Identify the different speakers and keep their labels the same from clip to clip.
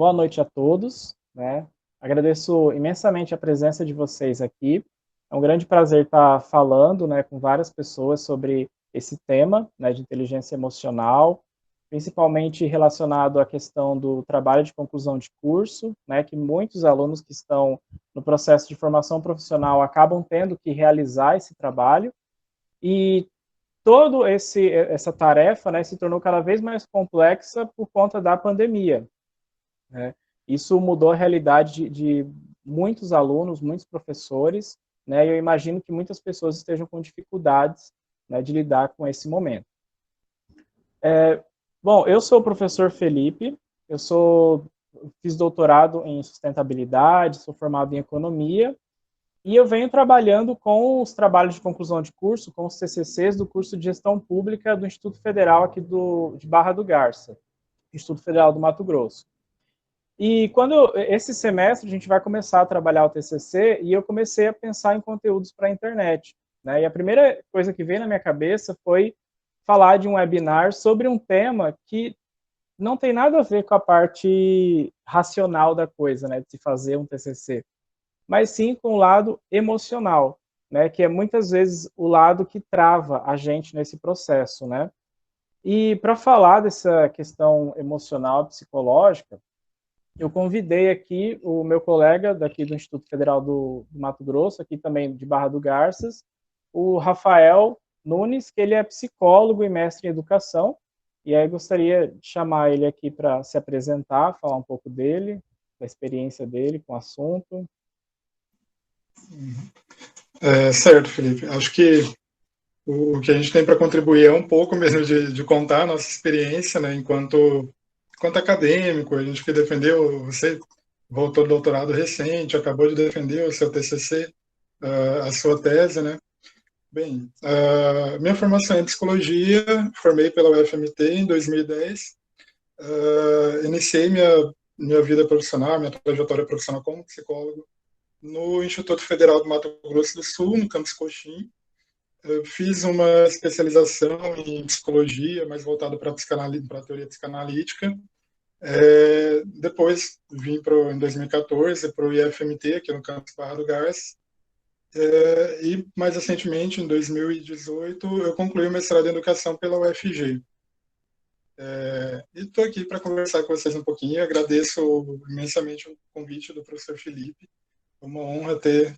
Speaker 1: boa noite a todos, né? Agradeço imensamente a presença de vocês aqui. É um grande prazer estar falando, né, com várias pessoas sobre esse tema, né, de inteligência emocional, principalmente relacionado à questão do trabalho de conclusão de curso, né, que muitos alunos que estão no processo de formação profissional acabam tendo que realizar esse trabalho, e todo essa tarefa, né, se tornou cada vez mais complexa por conta da pandemia, né? Isso mudou a realidade de muitos alunos, muitos professores, né, e eu imagino que muitas pessoas estejam com dificuldades, né, de lidar com esse momento. Bom, eu sou o professor Felipe, fiz doutorado em sustentabilidade, sou formado em economia, e eu venho trabalhando com os trabalhos de conclusão de curso, com os TCCs do curso de Gestão Pública do Instituto Federal aqui de Barra do Garça, Instituto Federal do Mato Grosso. E esse semestre a gente vai começar a trabalhar o TCC e eu comecei a pensar em conteúdos para a internet, né? E a primeira coisa que veio na minha cabeça foi falar de um webinar sobre um tema que não tem nada a ver com a parte racional da coisa, né, de se fazer um TCC, mas sim com o lado emocional, né, que é muitas vezes o lado que trava a gente nesse processo, né? E para falar dessa questão emocional, psicológica, eu convidei aqui o meu colega daqui do Instituto Federal do Mato Grosso, aqui também de Barra do Garças, o Rafael Nunes, que ele é psicólogo e mestre em educação, e aí eu gostaria de chamar ele aqui para se apresentar, falar um pouco dele, da experiência dele com o assunto.
Speaker 2: Certo, Felipe. Acho que o que a gente tem para contribuir é um pouco mesmo de contar a nossa experiência, né, enquanto acadêmico. A gente que defendeu, você voltou do doutorado recente, acabou de defender o seu TCC, a sua tese, né? Bem, minha formação é em psicologia, formei pela UFMT em 2010, iniciei minha vida profissional, minha trajetória profissional como psicólogo no Instituto Federal do Mato Grosso do Sul, no campus Coxim. Eu fiz uma especialização em psicologia, mais voltada para a teoria psicanalítica. Depois vim em 2014 para o IFMT, aqui no campus Barra do Garças. E mais recentemente, em 2018, eu concluí o mestrado em educação pela UFG. E estou aqui para conversar com vocês um pouquinho. Agradeço imensamente o convite do professor Felipe. É uma honra ter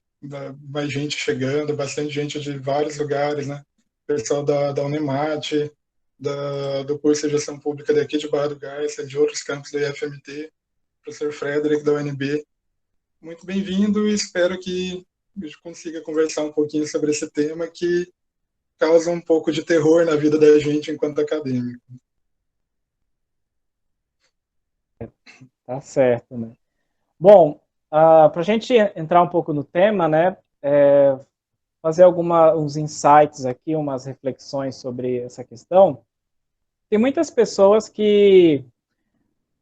Speaker 2: mais gente chegando, bastante gente de vários lugares, né? Pessoal da Unemate, do curso de gestão pública daqui de Barra do Garça, de outros campos da IFMT, professor Frederic da UNB. Muito bem-vindo e espero que a gente consiga conversar um pouquinho sobre esse tema que causa um pouco de terror na vida da gente enquanto acadêmico.
Speaker 1: Tá certo, né? Bom, para a gente entrar um pouco no tema, né, fazer uns insights aqui, umas reflexões sobre essa questão. Tem muitas pessoas que,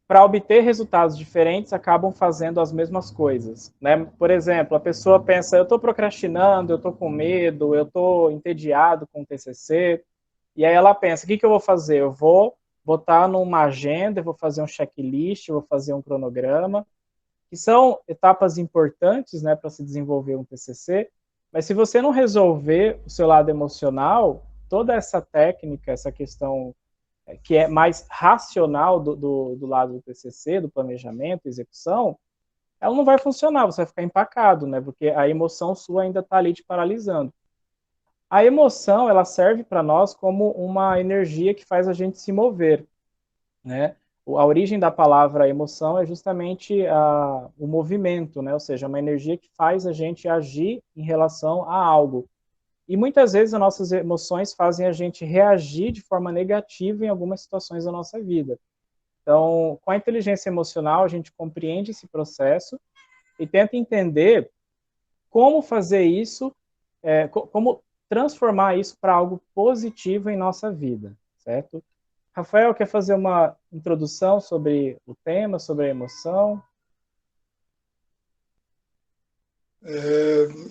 Speaker 1: para obter resultados diferentes, acabam fazendo as mesmas coisas, né? Por exemplo, a pessoa pensa, eu estou procrastinando, eu estou com medo, eu estou entediado com o TCC, e aí ela pensa, o que eu vou fazer? Eu vou botar numa agenda, eu vou fazer um checklist, eu vou fazer um cronograma, que são etapas importantes, né, para se desenvolver um TCC, mas se você não resolver o seu lado emocional, toda essa técnica, essa questão que é mais racional do lado do TCC, do planejamento, execução, ela não vai funcionar, você vai ficar empacado, né, porque a emoção sua ainda está ali te paralisando. A emoção, ela serve para nós como uma energia que faz a gente se mover, né? A origem da palavra emoção é justamente o movimento, né? Ou seja, uma energia que faz a gente agir em relação a algo. E muitas vezes as nossas emoções fazem a gente reagir de forma negativa em algumas situações da nossa vida. Então, com a inteligência emocional, a gente compreende esse processo e tenta entender como fazer isso, como transformar isso para algo positivo em nossa vida, certo? Rafael, quer fazer uma introdução sobre o tema, sobre a emoção?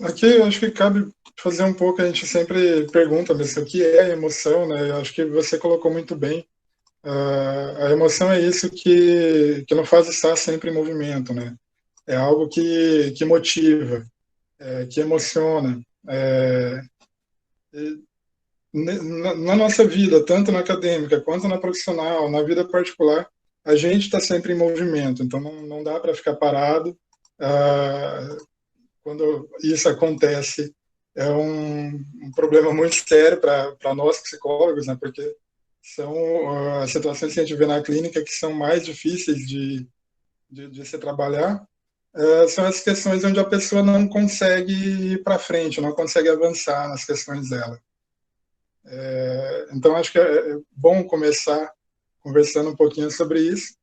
Speaker 2: Aqui eu acho que cabe fazer um pouco, a gente sempre pergunta, mas o que é emoção, né? Eu acho que você colocou muito bem. A emoção é isso que nos faz estar sempre em movimento, né? É algo que motiva, que emociona. Na nossa vida, tanto na acadêmica quanto na profissional, na vida particular, a gente está sempre em movimento, então não dá para ficar parado. Quando isso acontece, é um problema muito sério para nós psicólogos, né? Porque são as situações que a gente vê na clínica que são mais difíceis de se trabalhar, são as questões onde a pessoa não consegue ir para frente, não consegue avançar nas questões dela. Então, acho que é bom começar conversando um pouquinho sobre isso,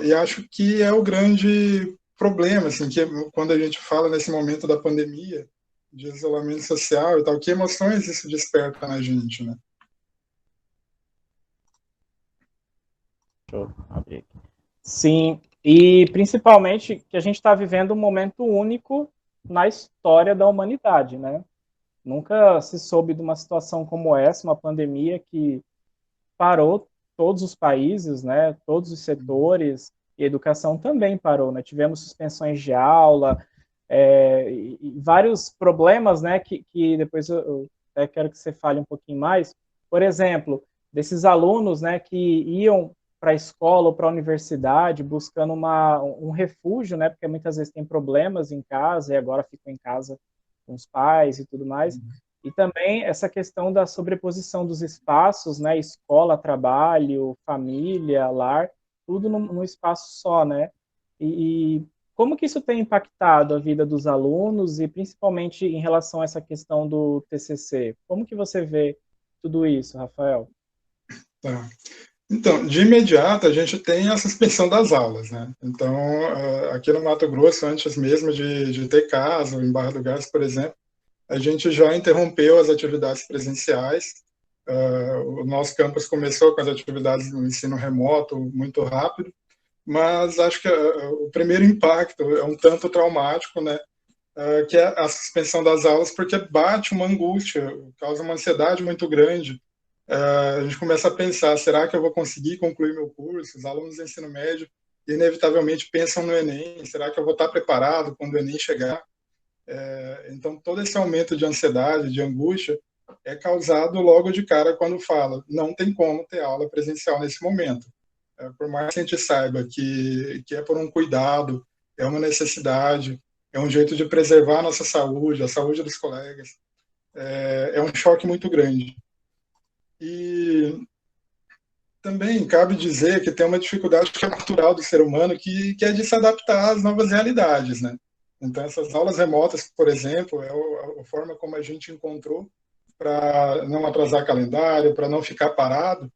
Speaker 2: e acho que é o grande problema, assim, que quando a gente fala nesse momento da pandemia, de isolamento social e tal, que emoções isso desperta na gente, né?
Speaker 1: Deixa eu abrir aqui. Sim, e principalmente que a gente está vivendo um momento único na história da humanidade, né? Nunca se soube de uma situação como essa, uma pandemia que parou todos os países, né? Todos os setores, e a educação também parou, né? Tivemos suspensões de aula, e vários problemas, né? Que depois eu até quero que você fale um pouquinho mais. Por exemplo, desses alunos, né? Que iam para a escola ou para a universidade buscando um refúgio, né? Porque muitas vezes tem problemas em casa e agora ficam em casa com os pais e tudo mais. E também essa questão da sobreposição dos espaços, né? Escola, trabalho, família, lar, tudo num espaço só, né? E como que isso tem impactado a vida dos alunos e principalmente em relação a essa questão do TCC? Como que você vê tudo isso, Rafael?
Speaker 2: Tá. Então, de imediato, a gente tem a suspensão das aulas, né? Então, aqui no Mato Grosso, antes mesmo de ter caso, em Barra do Garças, por exemplo, a gente já interrompeu as atividades presenciais. O nosso campus começou com as atividades no ensino remoto muito rápido, mas acho que o primeiro impacto é um tanto traumático, né? Que é a suspensão das aulas, porque bate uma angústia, causa uma ansiedade muito grande. A gente começa a pensar, será que eu vou conseguir concluir meu curso? Os alunos do ensino médio inevitavelmente pensam no Enem, será que eu vou estar preparado quando o Enem chegar? Então, todo esse aumento de ansiedade, de angústia, é causado logo de cara quando fala, não tem como ter aula presencial nesse momento. Por mais que a gente saiba que é por um cuidado, é uma necessidade, é um jeito de preservar a nossa saúde, a saúde dos colegas, é um choque muito grande. E também cabe dizer que tem uma dificuldade que é natural do ser humano, que é de se adaptar às novas realidades, né? Então, essas aulas remotas, por exemplo, é a forma como a gente encontrou para não atrasar calendário, para não ficar parado,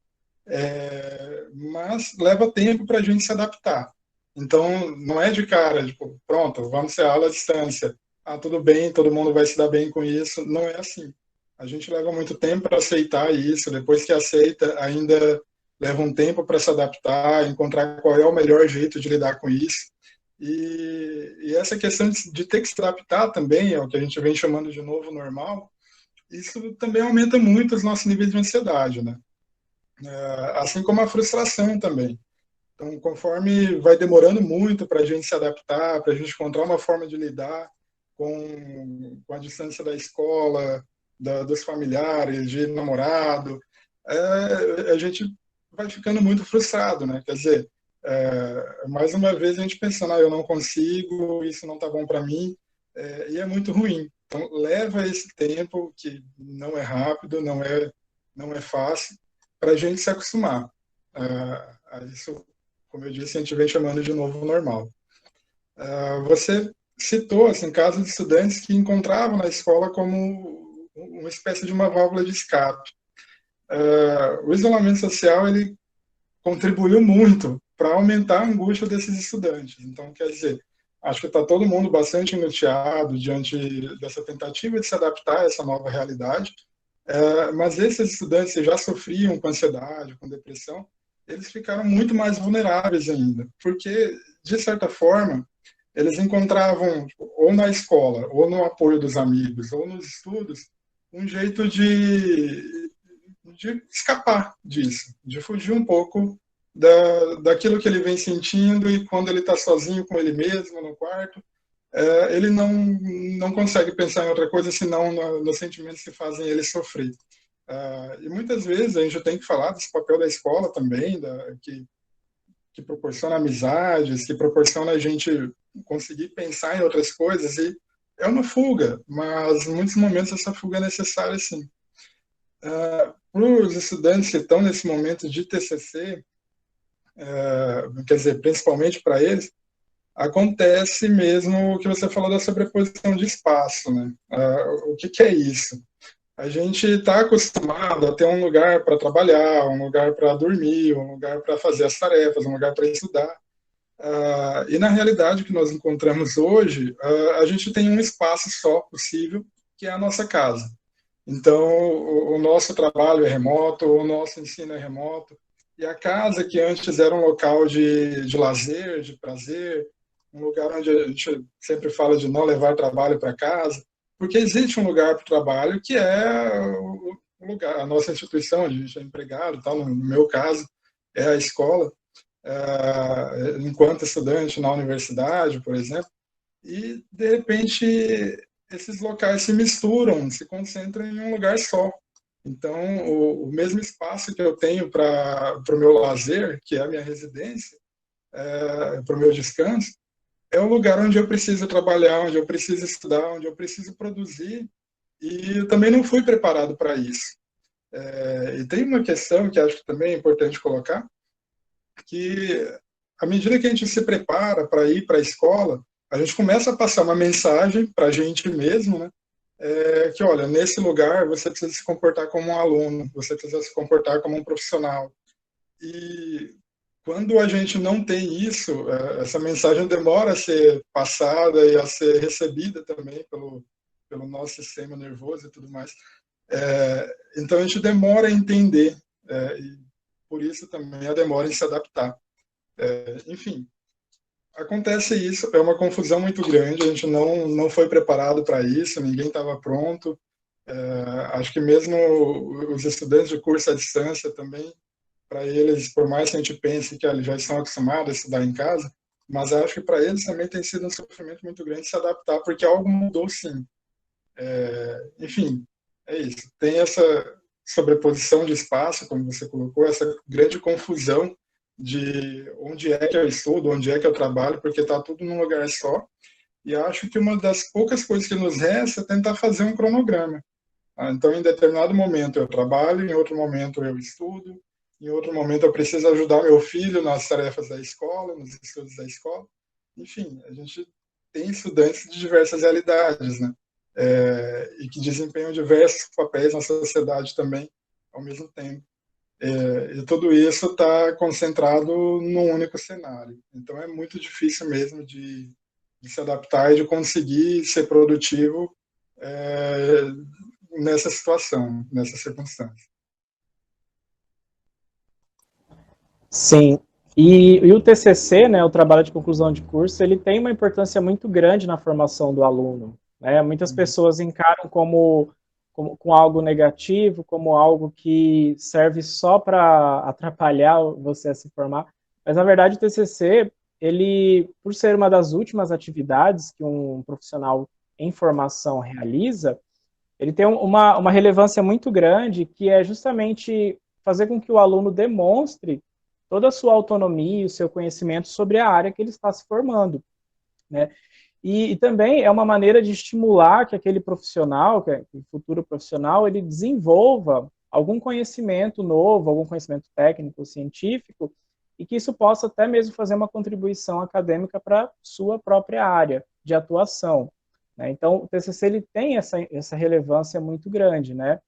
Speaker 2: mas leva tempo para a gente se adaptar. Então, não é de cara, tipo, pronto, vamos ser aula à distância. Ah, tudo bem, todo mundo vai se dar bem com isso. Não é assim. A gente leva muito tempo para aceitar isso. Depois que aceita, ainda leva um tempo para se adaptar, encontrar qual é o melhor jeito de lidar com isso. E essa questão de ter que se adaptar também, é o que a gente vem chamando de novo normal, isso também aumenta muito os nossos níveis de ansiedade, né? Assim como a frustração também. Então, conforme vai demorando muito para a gente se adaptar, para a gente encontrar uma forma de lidar com a distância da escola, dos familiares, de namorado, a gente vai ficando muito frustrado, né? Quer dizer, mais uma vez a gente pensando, eu não consigo, isso não está bom para mim, e é muito ruim. Então, leva esse tempo, que não é rápido, não é fácil, para a gente se acostumar a isso. Como eu disse, a gente vem chamando de novo normal. Você citou assim, casos de estudantes que encontravam na escola como uma espécie de uma válvula de escape. O isolamento social ele contribuiu muito para aumentar a angústia desses estudantes. Então, quer dizer, acho que está todo mundo bastante angustiado diante dessa tentativa de se adaptar a essa nova realidade, mas esses estudantes que já sofriam com ansiedade, com depressão, eles ficaram muito mais vulneráveis ainda, porque, de certa forma, eles encontravam, ou na escola, ou no apoio dos amigos, ou nos estudos, um jeito de escapar disso, de fugir um pouco daquilo que ele vem sentindo, e quando ele está sozinho com ele mesmo no quarto, ele não consegue pensar em outra coisa senão nos sentimentos que fazem ele sofrer. E muitas vezes a gente tem que falar desse papel da escola também, que proporciona amizades, que proporciona a gente conseguir pensar em outras coisas, e é uma fuga, mas em muitos momentos essa fuga é necessária, sim. Para os estudantes que estão nesse momento de TCC, quer dizer, principalmente para eles, acontece mesmo o que você falou da sobreposição de espaço, né? O que é isso? A gente está acostumado a ter um lugar para trabalhar, um lugar para dormir, um lugar para fazer as tarefas, um lugar para estudar. E na realidade que nós encontramos hoje, a gente tem um espaço só possível, que é a nossa casa. Então, o nosso trabalho é remoto, o nosso ensino é remoto, e a casa, que antes era um local de lazer, de prazer, um lugar onde a gente sempre fala de não levar trabalho para casa, porque existe um lugar para o trabalho que é o lugar, a nossa instituição, onde a gente é empregado, tal, no meu caso, é a escola, enquanto estudante na universidade, por exemplo, e, de repente, esses locais se misturam, se concentram em um lugar só. Então, o mesmo espaço que eu tenho para o meu lazer, que é a minha residência, para o meu descanso, é o lugar onde eu preciso trabalhar, onde eu preciso estudar, onde eu preciso produzir, e eu também não fui preparado para isso. E tem uma questão que acho que também é importante colocar, que à medida que a gente se prepara para ir para a escola, a gente começa a passar uma mensagem para a gente mesmo, né? Que, olha, nesse lugar você precisa se comportar como um aluno, você precisa se comportar como um profissional. E quando a gente não tem isso, essa mensagem demora a ser passada e a ser recebida também pelo nosso sistema nervoso e tudo mais. Então a gente demora a entender, e por isso também a demora em se adaptar. Enfim, acontece isso, é uma confusão muito grande, a gente não foi preparado para isso, ninguém estava pronto. Acho que mesmo os estudantes de curso à distância também, para eles, por mais que a gente pense que eles já estão acostumados a estudar em casa, mas acho que para eles também tem sido um sofrimento muito grande se adaptar, porque algo mudou, sim. Enfim, é isso. Tem essa sobreposição de espaço, como você colocou, essa grande confusão de onde é que eu estudo, onde é que eu trabalho, porque está tudo num lugar só. E acho que uma das poucas coisas que nos resta é tentar fazer um cronograma. Então, em determinado momento eu trabalho, em outro momento eu estudo, em outro momento eu preciso ajudar meu filho nas tarefas da escola, nos estudos da escola. Enfim, a gente tem estudantes de diversas realidades, né? E que desempenham diversos papéis na sociedade também, ao mesmo tempo. E tudo isso está concentrado num único cenário. Então é muito difícil mesmo de se adaptar e de conseguir ser produtivo nessa situação, nessa circunstância.
Speaker 1: Sim, e o TCC, né, o trabalho de conclusão de curso, ele tem uma importância muito grande na formação do aluno, né? Muitas pessoas encaram como com algo negativo, como algo que serve só para atrapalhar você a se formar, mas na verdade o TCC, ele, por ser uma das últimas atividades que um profissional em formação realiza, ele tem uma relevância muito grande, que é justamente fazer com que o aluno demonstre toda a sua autonomia e o seu conhecimento sobre a área que ele está se formando, né? E também é uma maneira de estimular que aquele profissional, que é o futuro profissional, ele desenvolva algum conhecimento novo, algum conhecimento técnico, científico, e que isso possa até mesmo fazer uma contribuição acadêmica para a sua própria área de atuação, né? Então, o TCC ele tem essa relevância muito grande, né?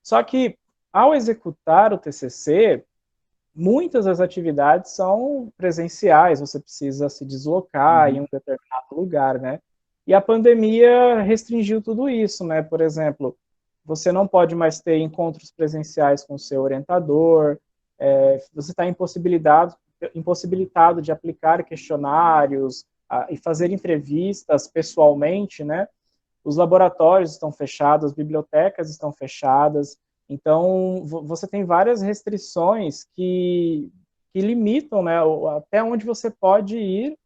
Speaker 1: Só que, ao executar o TCC, muitas das atividades são presenciais, você precisa se deslocar em um determinado lugar, né? E a pandemia restringiu tudo isso, né? Por exemplo, você não pode mais ter encontros presenciais com o seu orientador, você está impossibilitado de aplicar questionários e fazer entrevistas pessoalmente, né? Os laboratórios estão fechados, as bibliotecas estão fechadas, Então, você tem várias restrições que limitam, né, até onde você pode ir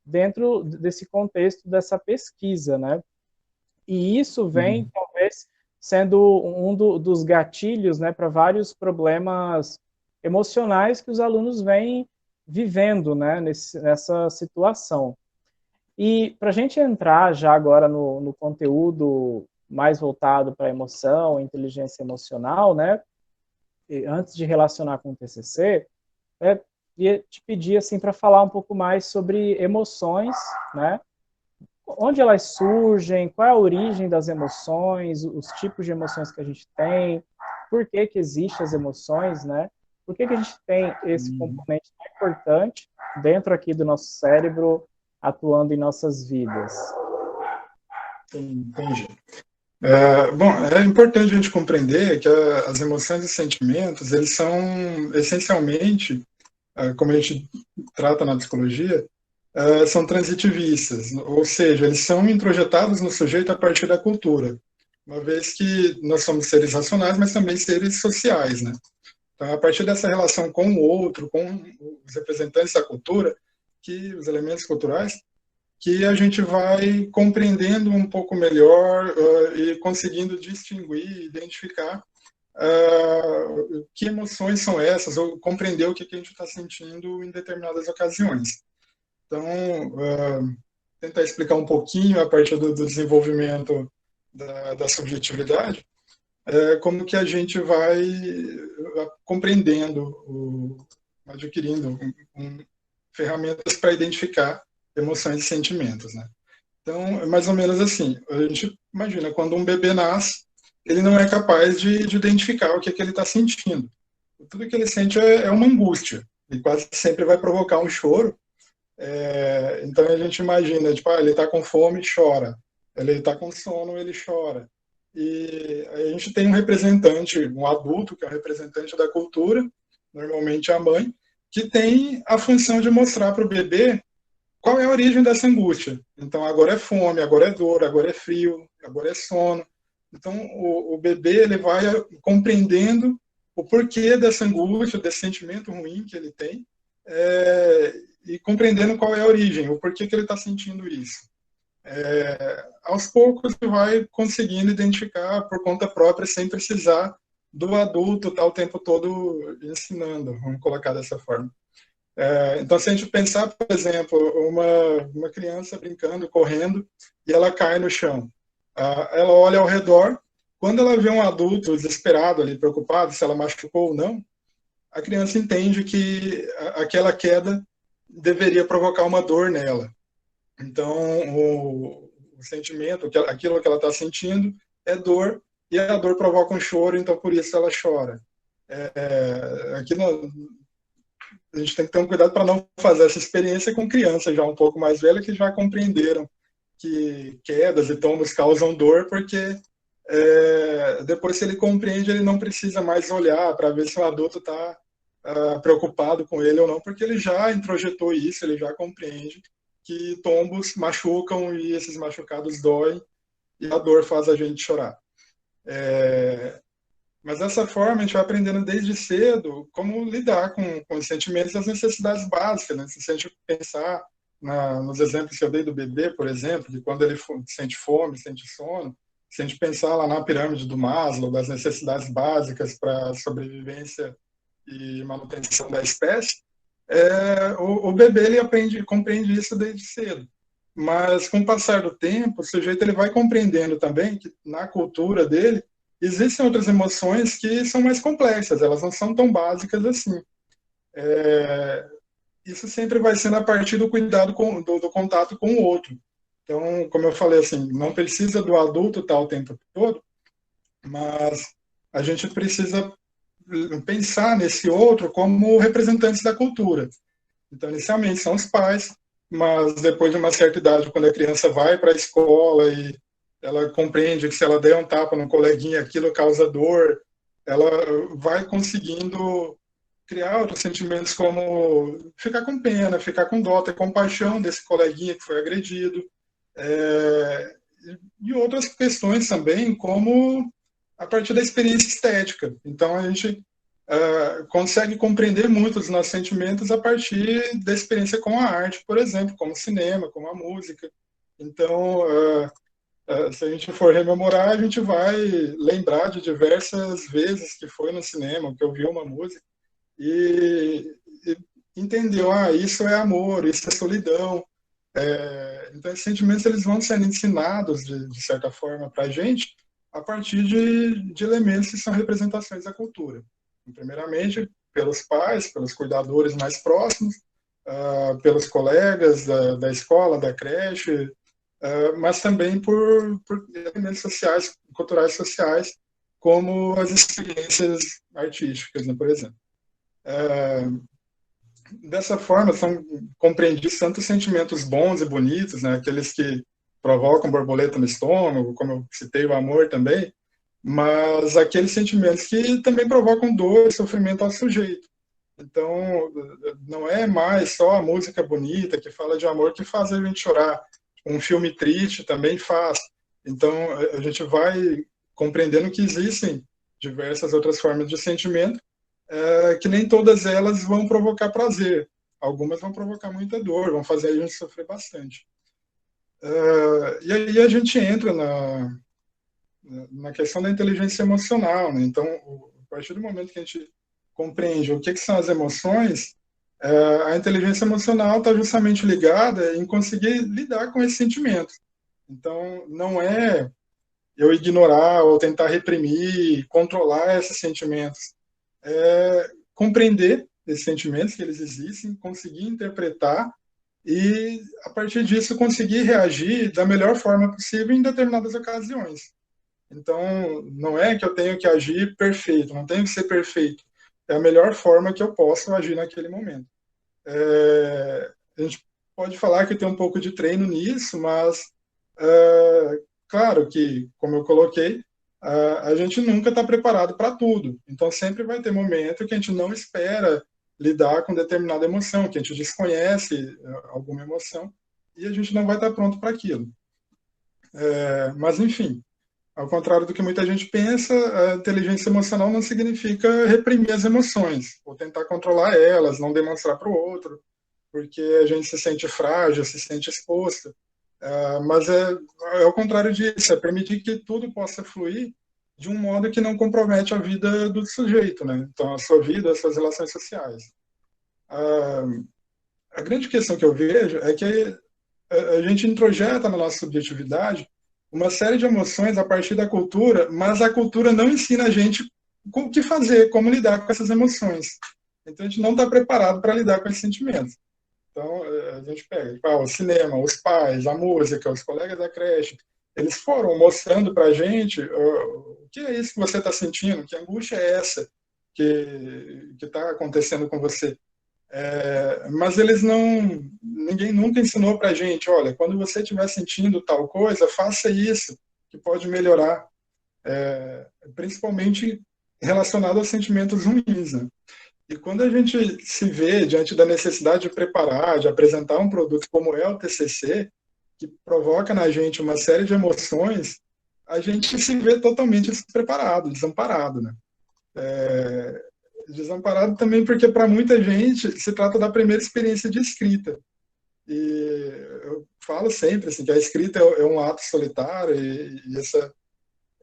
Speaker 1: dentro desse contexto dessa pesquisa, né? E isso vem,
Speaker 2: Uhum.
Speaker 1: talvez, sendo um dos gatilhos, né, para vários problemas emocionais que os alunos vêm vivendo, né, nessa situação. E para a gente entrar já agora no conteúdo mais voltado para a emoção, inteligência emocional, né, antes de relacionar com o TCC, queria te pedir assim para falar um pouco mais sobre emoções, né? Onde elas surgem, qual é a origem das emoções, os tipos de emoções que a gente tem, por que existem as emoções, né? Por que a gente tem esse
Speaker 2: Uhum.
Speaker 1: componente tão importante dentro aqui do nosso cérebro, atuando em nossas vidas?
Speaker 2: Entendi. Bom, é importante a gente compreender que as emoções e sentimentos, eles são essencialmente, como a gente trata na psicologia, são transitivistas, ou seja, eles são introjetados no sujeito a partir da cultura, uma vez que nós somos seres racionais, mas também seres sociais, né? Então, a partir dessa relação com o outro, com os representantes da cultura, que os elementos culturais, que a gente vai compreendendo um pouco melhor e conseguindo distinguir, identificar que emoções são essas, ou compreender o que a gente está sentindo em determinadas ocasiões. Então, tentar explicar um pouquinho a partir do desenvolvimento da subjetividade, como que a gente vai compreendendo, adquirindo ferramentas para identificar emoções e sentimentos, né? Então, é mais ou menos assim. A gente imagina, quando um bebê nasce, ele não é capaz de identificar o que ele está sentindo. Tudo que ele sente é uma angústia. E quase sempre vai provocar um choro. Então, a gente imagina, tipo, ele está com fome, chora. Ele está com sono, ele chora. E a gente tem um representante, um adulto, que é o representante da cultura, normalmente a mãe, que tem a função de mostrar para o bebê qual é a origem dessa angústia. Então, agora é fome, agora é dor, agora é frio, agora é sono. Então, o bebê ele vai compreendendo o porquê dessa angústia, desse sentimento ruim que ele tem, e compreendendo qual é a origem, o porquê que ele está sentindo isso. Aos poucos, ele vai conseguindo identificar por conta própria, sem precisar do adulto estar o tempo todo ensinando, vamos colocar dessa forma. Então, se a gente pensar, por exemplo, uma criança brincando, correndo, e ela cai no chão. Ela olha ao redor, quando ela vê um adulto desesperado ali, preocupado se ela machucou ou não, a criança entende que aquela queda deveria provocar uma dor nela. Então, o sentimento, aquilo que ela está sentindo é dor, e a dor provoca um choro, então por isso ela chora. Aqui a gente tem que ter um cuidado para não fazer essa experiência com crianças já um pouco mais velhas que já compreenderam que quedas e tombos causam dor, porque depois se ele compreende, ele não precisa mais olhar para ver se o adulto está preocupado com ele ou não, porque ele já introjetou isso, ele já compreende que tombos machucam e esses machucados doem e a dor faz a gente chorar. Mas dessa forma, a gente vai aprendendo desde cedo como lidar com os sentimentos e as necessidades básicas. Né? Se a gente pensar nos exemplos que eu dei do bebê, por exemplo, de quando ele sente fome, sente sono, se a gente pensar lá na pirâmide do Maslow, das necessidades básicas para a sobrevivência e manutenção da espécie, o bebê ele compreende isso desde cedo. Mas com o passar do tempo, o sujeito ele vai compreendendo também que na cultura dele existem outras emoções que são mais complexas, elas não são tão básicas assim. Isso sempre vai sendo a partir do cuidado do contato com o outro. Então, como eu falei, assim, não precisa do adulto estar o tempo todo, mas a gente precisa pensar nesse outro como representantes da cultura. Então, inicialmente são os pais, mas depois de uma certa idade, quando a criança vai para a escola e ela compreende que se ela der um tapa no coleguinha, aquilo causa dor, ela vai conseguindo criar outros sentimentos como ficar com pena, ficar com dó, ter compaixão desse coleguinha que foi agredido, e outras questões também, como a partir da experiência estética. Então, a gente consegue compreender muito os nossos sentimentos a partir da experiência com a arte, por exemplo, como o cinema, como a música. Então, se a gente for rememorar, a gente vai lembrar de diversas vezes que foi no cinema, que ouviu uma música, e entendeu, isso é amor, isso é solidão. Então, esses sentimentos eles vão sendo ensinados, de certa forma, para a gente, a partir de elementos que são representações da cultura. Primeiramente, pelos pais, pelos cuidadores mais próximos, pelos colegas da escola, da creche, mas também por elementos sociais, culturais sociais, como as experiências artísticas, né, por exemplo. Dessa forma, são compreendidos tanto sentimentos bons e bonitos, né, aqueles que provocam borboleta no estômago, como eu citei, o amor também, mas aqueles sentimentos que também provocam dor e sofrimento ao sujeito. Então, não é mais só a música bonita que fala de amor que faz a gente chorar. Um filme triste também faz. Então, a gente vai compreendendo que existem diversas outras formas de sentimento, que nem todas elas vão provocar prazer. Algumas vão provocar muita dor, vão fazer a gente sofrer bastante. E aí a gente entra na questão da inteligência emocional, né? Então, a partir do momento que a gente compreende o que são as emoções, a inteligência emocional está justamente ligada em conseguir lidar com esses sentimentos. Então, não é eu ignorar ou tentar reprimir, controlar esses sentimentos. É compreender esses sentimentos, que eles existem, conseguir interpretar e, a partir disso, conseguir reagir da melhor forma possível em determinadas ocasiões. Então, não é que eu tenho que agir perfeito, não tenho que ser perfeito. É a melhor forma que eu posso agir naquele momento. A gente pode falar que tem um pouco de treino nisso, mas claro que, como eu coloquei, a gente nunca está preparado para tudo. Então, sempre vai ter momento que a gente não espera lidar com determinada emoção, que a gente desconhece alguma emoção, e a gente não vai estar pronto para aquilo. Mas, enfim, ao contrário do que muita gente pensa, a inteligência emocional não significa reprimir as emoções, ou tentar controlar elas, não demonstrar para o outro, porque a gente se sente frágil, se sente exposto. Mas é o contrário disso, é permitir que tudo possa fluir de um modo que não compromete a vida do sujeito, né? Então, a sua vida, as suas relações sociais. A grande questão que eu vejo é que a gente introjeta na nossa subjetividade uma série de emoções a partir da cultura, mas a cultura não ensina a gente o que fazer, como lidar com essas emoções. Então, a gente não está preparado para lidar com esses sentimentos. Então, a gente pega o cinema, os pais, a música, os colegas da creche, eles foram mostrando para a gente o que é isso que você está sentindo, que angústia é essa que está acontecendo com você. Mas eles não, ninguém nunca ensinou para a gente, olha, quando você estiver sentindo tal coisa, faça isso, que pode melhorar, principalmente relacionado aos sentimentos ruins, né? E quando a gente se vê diante da necessidade de preparar, de apresentar um produto como é o TCC, que provoca na gente uma série de emoções, a gente se vê totalmente despreparado, desamparado, né? Desamparado também porque para muita gente se trata da primeira experiência de escrita. E eu falo sempre assim, que a escrita é um ato solitário, e essa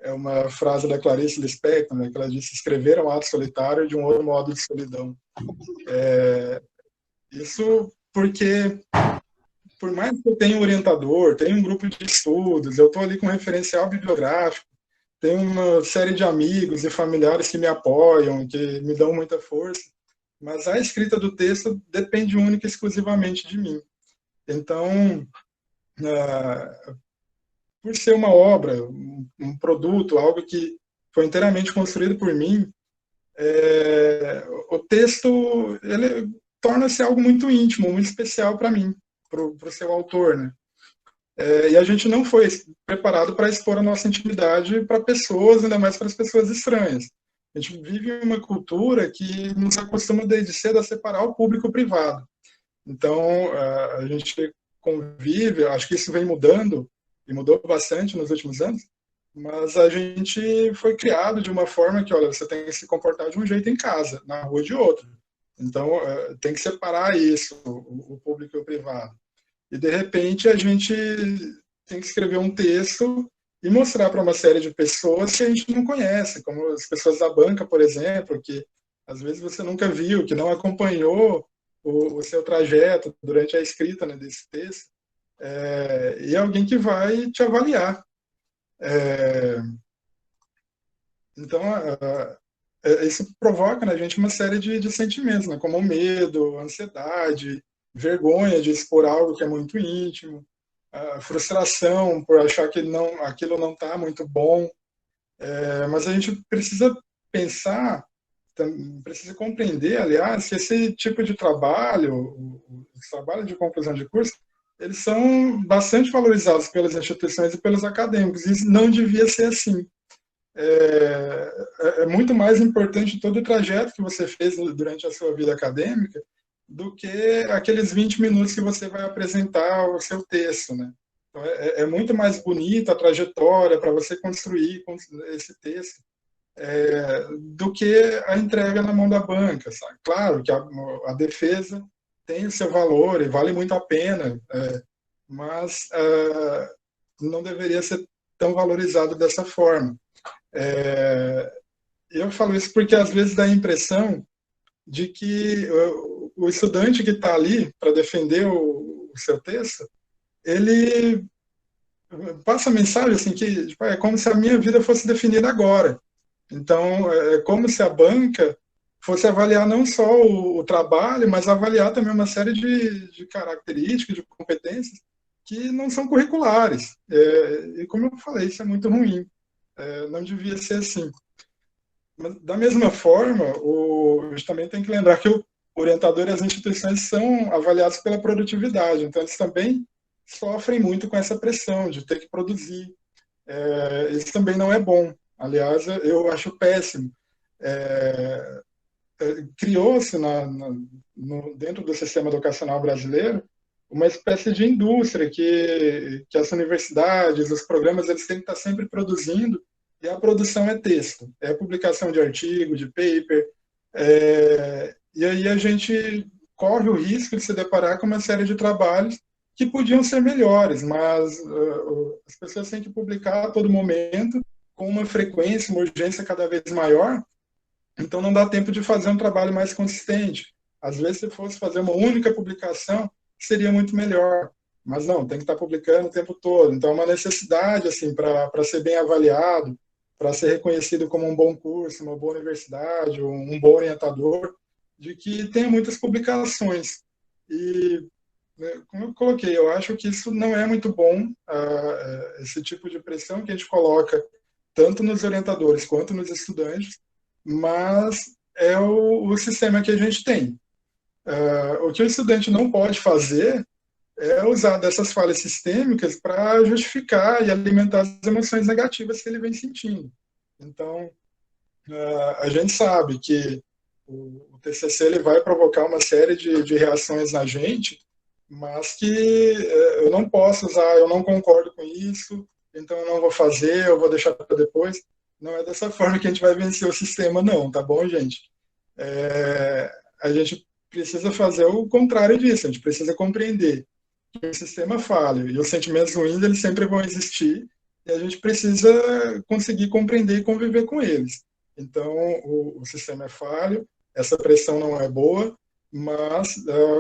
Speaker 2: é uma frase da Clarice Lispector, né, que ela disse: escrever é um ato solitário de um outro modo de solidão. Isso porque, por mais que eu tenha um orientador, tenha um grupo de estudos, eu estou ali com um referencial bibliográfico, tenho uma série de amigos e familiares que me apoiam, que me dão muita força, mas a escrita do texto depende única e exclusivamente de mim. Então, por ser uma obra, um produto, algo que foi inteiramente construído por mim, o texto ele torna-se algo muito íntimo, muito especial para mim, para o seu autor, né? E a gente não foi preparado para expor a nossa intimidade para pessoas, ainda mais para as pessoas estranhas. A gente vive uma cultura que nos acostuma desde cedo a separar o público e o privado. Então, a gente convive, acho que isso vem mudando, e mudou bastante nos últimos anos, mas a gente foi criado de uma forma que, olha, você tem que se comportar de um jeito em casa, na rua de outro. Então, tem que separar isso, o público e o privado. E, de repente, a gente tem que escrever um texto e mostrar para uma série de pessoas que a gente não conhece, como as pessoas da banca, por exemplo, que às vezes você nunca viu, que não acompanhou o seu trajeto durante a escrita, né, desse texto, e alguém que vai te avaliar. Então, isso provoca na gente uma série de sentimentos, né, como medo, ansiedade, vergonha de expor algo que é muito íntimo, a frustração por achar que não, aquilo não está muito bom. Mas a gente precisa pensar, precisa compreender, aliás, que esse tipo de trabalho, os trabalhos de conclusão de curso, eles são bastante valorizados pelas instituições e pelos acadêmicos. E isso não devia ser assim. É muito mais importante todo o trajeto que você fez durante a sua vida acadêmica do que aqueles 20 minutos que você vai apresentar o seu texto, né? Então, é muito mais bonita a trajetória para você construir esse texto do que a entrega na mão da banca, sabe? Claro que a defesa tem o seu valor e vale muito a pena, mas não deveria ser tão valorizado dessa forma. Eu falo isso porque às vezes dá a impressão de que o estudante que está ali para defender o seu texto, ele passa a mensagem assim que tipo, é como se a minha vida fosse definida agora. Então, é como se a banca fosse avaliar não só o trabalho, mas avaliar também uma série de características, de competências que não são curriculares. E como eu falei, isso é muito ruim. Não devia ser assim. Mas, da mesma forma, a gente também tem que lembrar que o orientador e as instituições são avaliados pela produtividade, então eles também sofrem muito com essa pressão de ter que produzir. Isso também não é bom. Aliás, eu acho péssimo. Criou-se dentro do sistema educacional brasileiro uma espécie de indústria que as universidades, os programas, eles têm que estar sempre produzindo, e a produção é texto, é publicação de artigo, de paper, e aí a gente corre o risco de se deparar com uma série de trabalhos que podiam ser melhores, mas as pessoas têm que publicar a todo momento, com uma frequência, uma urgência cada vez maior, então não dá tempo de fazer um trabalho mais consistente. Às vezes, se fosse fazer uma única publicação, seria muito melhor. Mas não, tem que estar publicando o tempo todo. Então é uma necessidade assim para ser bem avaliado, para ser reconhecido como um bom curso, uma boa universidade, um bom orientador, de que tenha muitas publicações. E como eu coloquei, eu acho que isso não é muito bom, esse tipo de pressão que a gente coloca tanto nos orientadores quanto nos estudantes, mas é o sistema que a gente tem. O que o estudante não pode fazer é usar dessas falhas sistêmicas para justificar e alimentar as emoções negativas que ele vem sentindo. Então, a gente sabe que o TCC ele vai provocar uma série de reações na gente, mas que eu não posso usar, eu não concordo com isso, então eu não vou fazer, eu vou deixar para depois. Não é dessa forma que a gente vai vencer o sistema, não, tá bom, gente? A gente precisa fazer o contrário disso, a gente precisa compreender que o sistema falha e os sentimentos ruins eles sempre vão existir e a gente precisa conseguir compreender e conviver com eles. Então, o sistema é falho, essa pressão não é boa, mas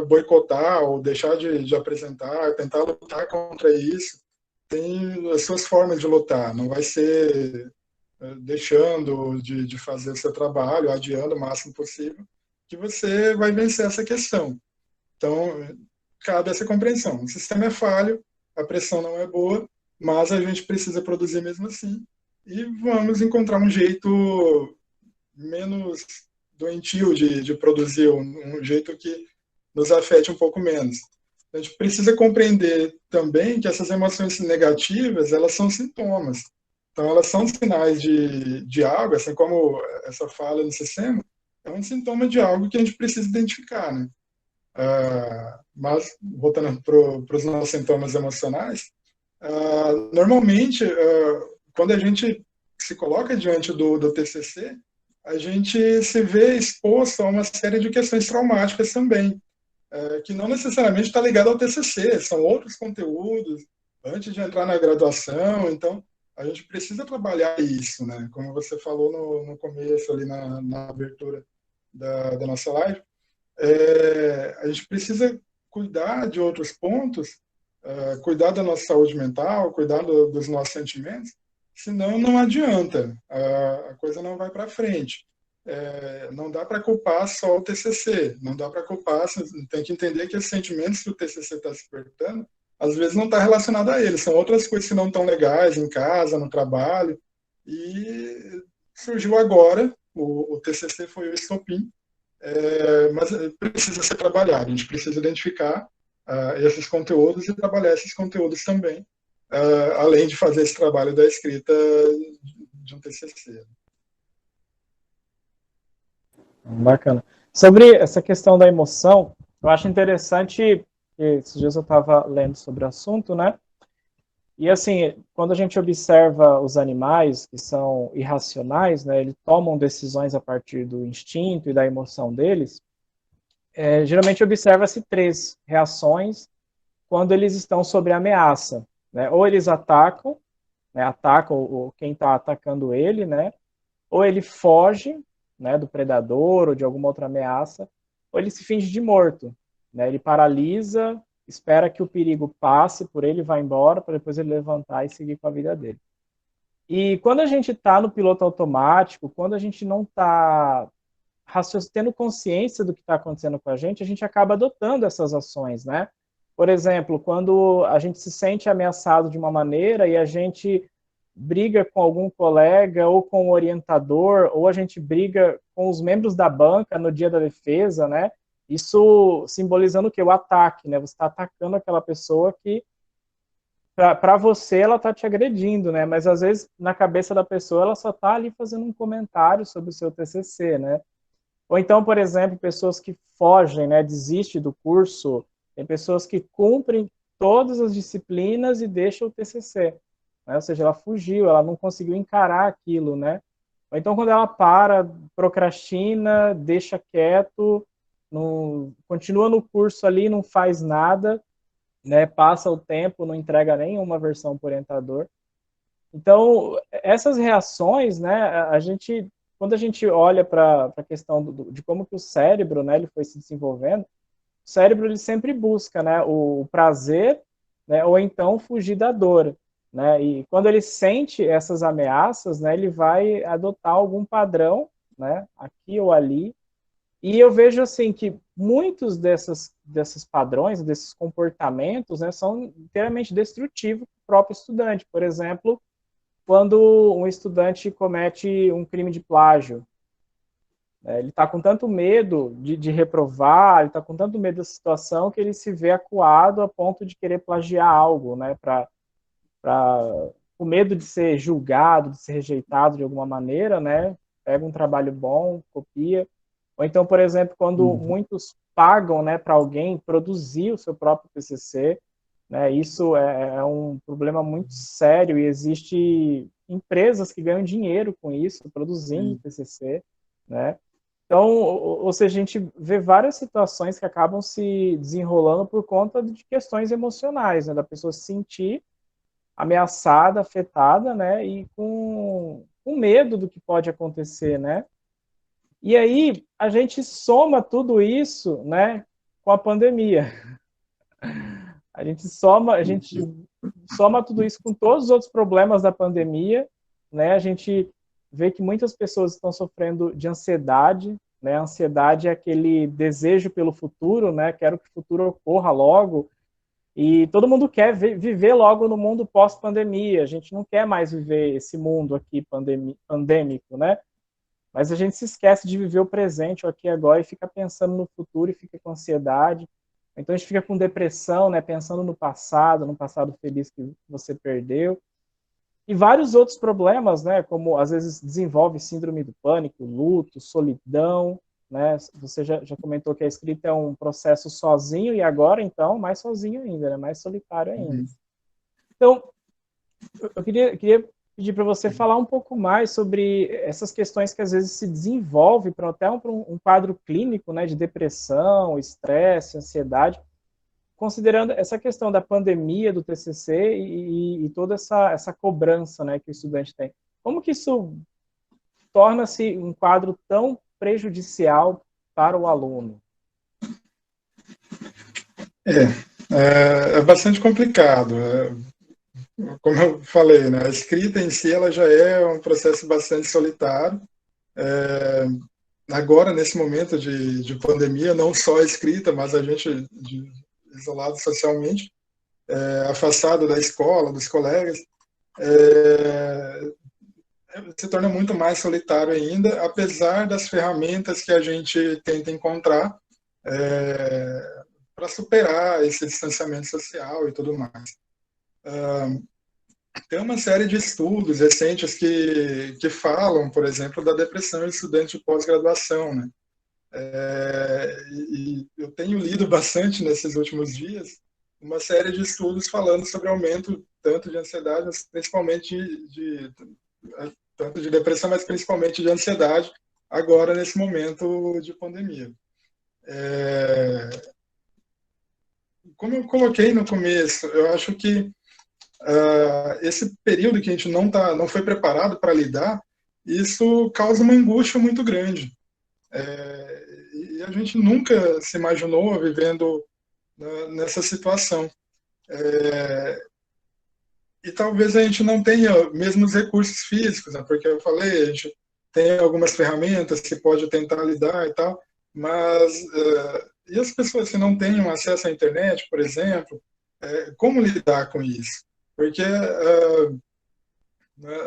Speaker 2: boicotar ou deixar de apresentar, tentar lutar contra isso, tem as suas formas de lutar. Não vai ser deixando de fazer o seu trabalho, adiando o máximo possível, que você vai vencer essa questão. Então, cabe essa compreensão. O sistema é falho, a pressão não é boa, mas a gente precisa produzir mesmo assim e vamos encontrar um jeito menos doentio de produzir, um jeito que nos afete um pouco menos. A gente precisa compreender também que essas emoções negativas, elas são sintomas. Então, elas são sinais de algo, assim como essa fala no sistema, é um sintoma de algo que a gente precisa identificar, né? Mas, voltando para os nossos sintomas emocionais, normalmente, quando a gente se coloca diante do TCC, a gente se vê exposto a uma série de questões traumáticas também, que não necessariamente está ligado ao TCC, são outros conteúdos, antes de entrar na graduação, então a gente precisa trabalhar isso, né? Como você falou no começo, ali na abertura da nossa live, a gente precisa cuidar de outros pontos, cuidar da nossa saúde mental, cuidar dos nossos sentimentos, senão não adianta, a coisa não vai para frente. Não dá para culpar só o TCC, não dá para culpar, você tem que entender que esses sentimentos que o TCC está despertando, às vezes não está relacionado a eles, são outras coisas que não estão legais em casa, no trabalho, e surgiu agora, o TCC foi o estopim, mas precisa ser trabalhado, a gente precisa identificar esses conteúdos e trabalhar esses conteúdos também, além de fazer esse trabalho da escrita de um TCC.
Speaker 1: Bacana. Sobre essa questão da emoção, eu acho interessante, que esses dias eu estava lendo sobre o assunto, né? E assim, quando a gente observa os animais que são irracionais, né, eles tomam decisões a partir do instinto e da emoção deles, geralmente observa-se três reações quando eles estão sob ameaça, né? Ou eles atacam, né, atacam quem está atacando ele, né? Ou ele foge, né, do predador ou de alguma outra ameaça, ou ele se finge de morto, né? Ele paralisa, espera que o perigo passe por ele, vai embora, para depois ele levantar e seguir com a vida dele. E quando a gente está no piloto automático, quando a gente não está tendo consciência do que está acontecendo com a gente acaba adotando essas ações, né? Por exemplo, quando a gente se sente ameaçado de uma maneira e a gente briga com algum colega ou com o orientador, ou a gente briga com os membros da banca no dia da defesa, né? Isso simbolizando o quê? O ataque, né? Você está atacando aquela pessoa que, para você, ela está te agredindo, né? Mas às vezes, na cabeça da pessoa, ela só está ali fazendo um comentário sobre o seu TCC, né? Ou então, por exemplo, pessoas que fogem, né, desistem do curso, tem pessoas que cumprem todas as disciplinas e deixam o TCC, né? Ou seja, ela fugiu, ela não conseguiu encarar aquilo, né? Ou então, quando ela para, procrastina, deixa quieto, não, continua no curso ali, não faz nada, né, passa o tempo, não entrega nenhuma versão para o orientador. Então, essas reações, né, quando a gente olha para a questão de como que o cérebro, né, ele foi se desenvolvendo, o cérebro ele sempre busca, né, o prazer, né, ou então fugir da dor, né, e quando ele sente essas ameaças, né, ele vai adotar algum padrão, né, aqui ou ali, e eu vejo assim que muitos desses padrões, desses comportamentos, né, são inteiramente destrutivos para o próprio estudante. Por exemplo, quando um estudante comete um crime de plágio, ele está com tanto medo de reprovar, ele está com tanto medo da situação que ele se vê acuado a ponto de querer plagiar algo, né, com medo de ser julgado, de ser rejeitado de alguma maneira, né, pega um trabalho bom, copia. Ou então, por exemplo, quando muitos pagam, né, para alguém produzir o seu próprio TCC, né, isso é um problema muito sério e existe empresas que ganham dinheiro com isso, produzindo TCC, né? Então, ou seja, a gente vê várias situações que acabam se desenrolando por conta de questões emocionais, né, da pessoa se sentir ameaçada, afetada, né, e com medo do que pode acontecer, né? E aí a gente soma tudo isso, né, com a pandemia. A gente soma tudo isso com todos os outros problemas da pandemia, né? A gente vê que muitas pessoas estão sofrendo de ansiedade, né? A ansiedade é aquele desejo pelo futuro, né? Quero que o futuro ocorra logo. E todo mundo quer viver logo no mundo pós-pandemia. A gente não quer mais viver esse mundo aqui pandêmico, né? Mas a gente se esquece de viver o presente, o aqui e agora, e fica pensando no futuro e fica com ansiedade. Então a gente fica com depressão, né, pensando no passado feliz que você perdeu. E vários outros problemas, né, como às vezes desenvolve síndrome do pânico, luto, solidão, né? Você já comentou que a escrita é um processo sozinho e agora, então, mais sozinho ainda, né, mais solitário ainda. Então, eu queria pedir para você falar um pouco mais sobre essas questões que às vezes se desenvolvem para até um quadro clínico, né, de depressão, estresse, ansiedade, considerando essa questão da pandemia do TCC e toda essa cobrança, né, que o estudante tem. Como que isso torna-se um quadro tão prejudicial para o aluno?
Speaker 2: É bastante complicado. Como eu falei, né, a escrita em si ela já é um processo bastante solitário. É, agora, nesse momento de pandemia, não só a escrita, mas a gente isolado socialmente, afastado da escola, dos colegas, é, se torna muito mais solitário ainda, apesar das ferramentas que a gente tenta encontrar para superar esse distanciamento social e tudo mais. Tem uma série de estudos recentes que falam, por exemplo, da depressão em estudante de pós-graduação, né? E eu tenho lido bastante nesses últimos dias uma série de estudos falando sobre aumento tanto de ansiedade, mas principalmente tanto de depressão, mas principalmente de ansiedade agora nesse momento de pandemia. Como eu coloquei no começo, eu acho que esse período que a gente não foi preparado para lidar, isso causa uma angústia muito grande. E a gente nunca se imaginou vivendo, né, nessa situação. E talvez a gente não tenha mesmo os recursos físicos, né? Porque eu falei, a gente tem algumas ferramentas que pode tentar lidar e tal, mas e as pessoas que não têm acesso à internet, por exemplo, como lidar com isso? Porque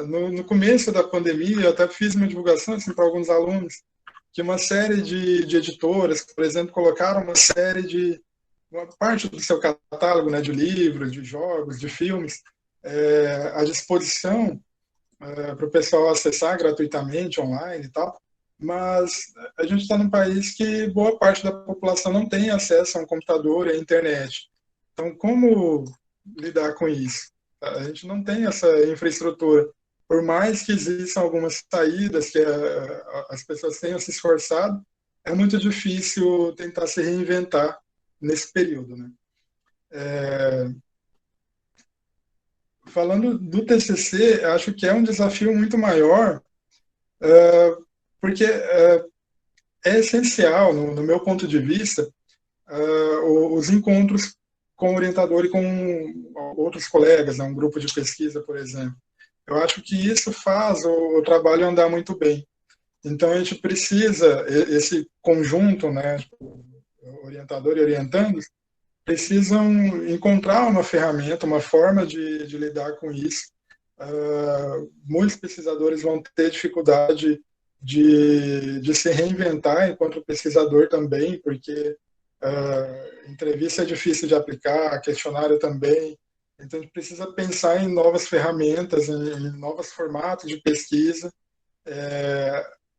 Speaker 2: no começo da pandemia, eu até fiz uma divulgação assim, para alguns alunos, que uma série de editoras, por exemplo, colocaram uma parte do seu catálogo, né, de livros, de jogos, de filmes, à disposição para o pessoal acessar gratuitamente online e tal, mas a gente está num país que boa parte da população não tem acesso a um computador e à internet. Então, como lidar com isso? A gente não tem essa infraestrutura. Por mais que existam algumas saídas que as pessoas tenham se esforçado, é muito difícil tentar se reinventar nesse período, né? Falando do TCC, acho que é um desafio muito maior, porque é essencial, no meu ponto de vista, os encontros com o orientador e com outros colegas, né, um grupo de pesquisa, por exemplo. Eu acho que isso faz o trabalho andar muito bem. Então, a gente precisa, esse conjunto, né, tipo, orientador e orientandos, precisam encontrar uma ferramenta, uma forma de lidar com isso. Muitos pesquisadores vão ter dificuldade de se reinventar enquanto pesquisador também, porque entrevista é difícil de aplicar, questionário também. Então, a gente precisa pensar em novas ferramentas, em novos formatos de pesquisa.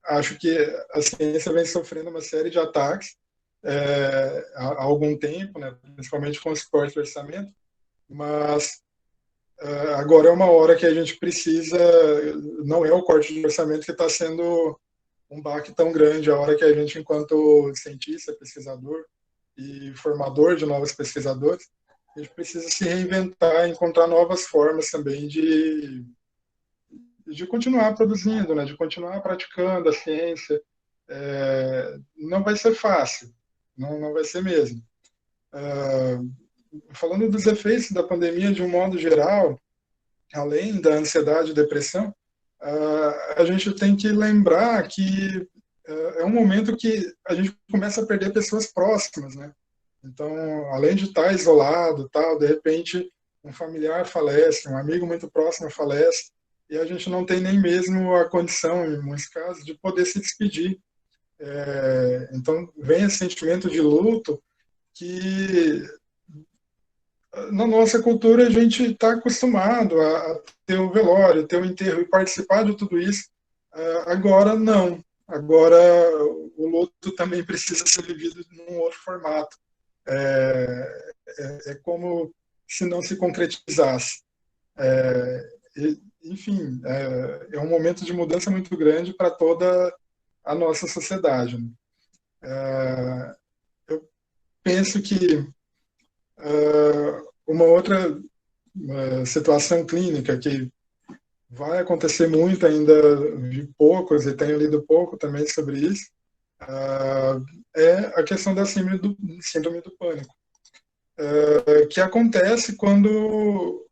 Speaker 2: Acho que a ciência vem sofrendo uma série de ataques há algum tempo, né, principalmente com os cortes do orçamento, mas agora é uma hora que a gente precisa, não é o corte de orçamento que está sendo um baque tão grande, a hora que a gente, enquanto cientista, pesquisador e formador de novos pesquisadores, a gente precisa se reinventar, encontrar novas formas também de continuar produzindo, né, de continuar praticando a ciência. Não vai ser fácil, não vai ser mesmo. Falando dos efeitos da pandemia de um modo geral, além da ansiedade e depressão, a gente tem que lembrar que é um momento que a gente começa a perder pessoas próximas, né? Então, além de estar isolado, tal, de repente um familiar falece, um amigo muito próximo falece, e a gente não tem nem mesmo a condição, em muitos casos, de poder se despedir. Então, vem esse sentimento de luto que na nossa cultura a gente está acostumado a ter o velório, ter o enterro e participar de tudo isso. Agora não. Agora o luto também precisa ser vivido num outro formato. É como se não se concretizasse. enfim, é um momento de mudança muito grande para toda a nossa sociedade, né? Eu penso que uma outra situação clínica que vai acontecer muito ainda, vi poucos e tenho lido pouco também sobre isso, é a questão da síndrome do pânico, que acontece quando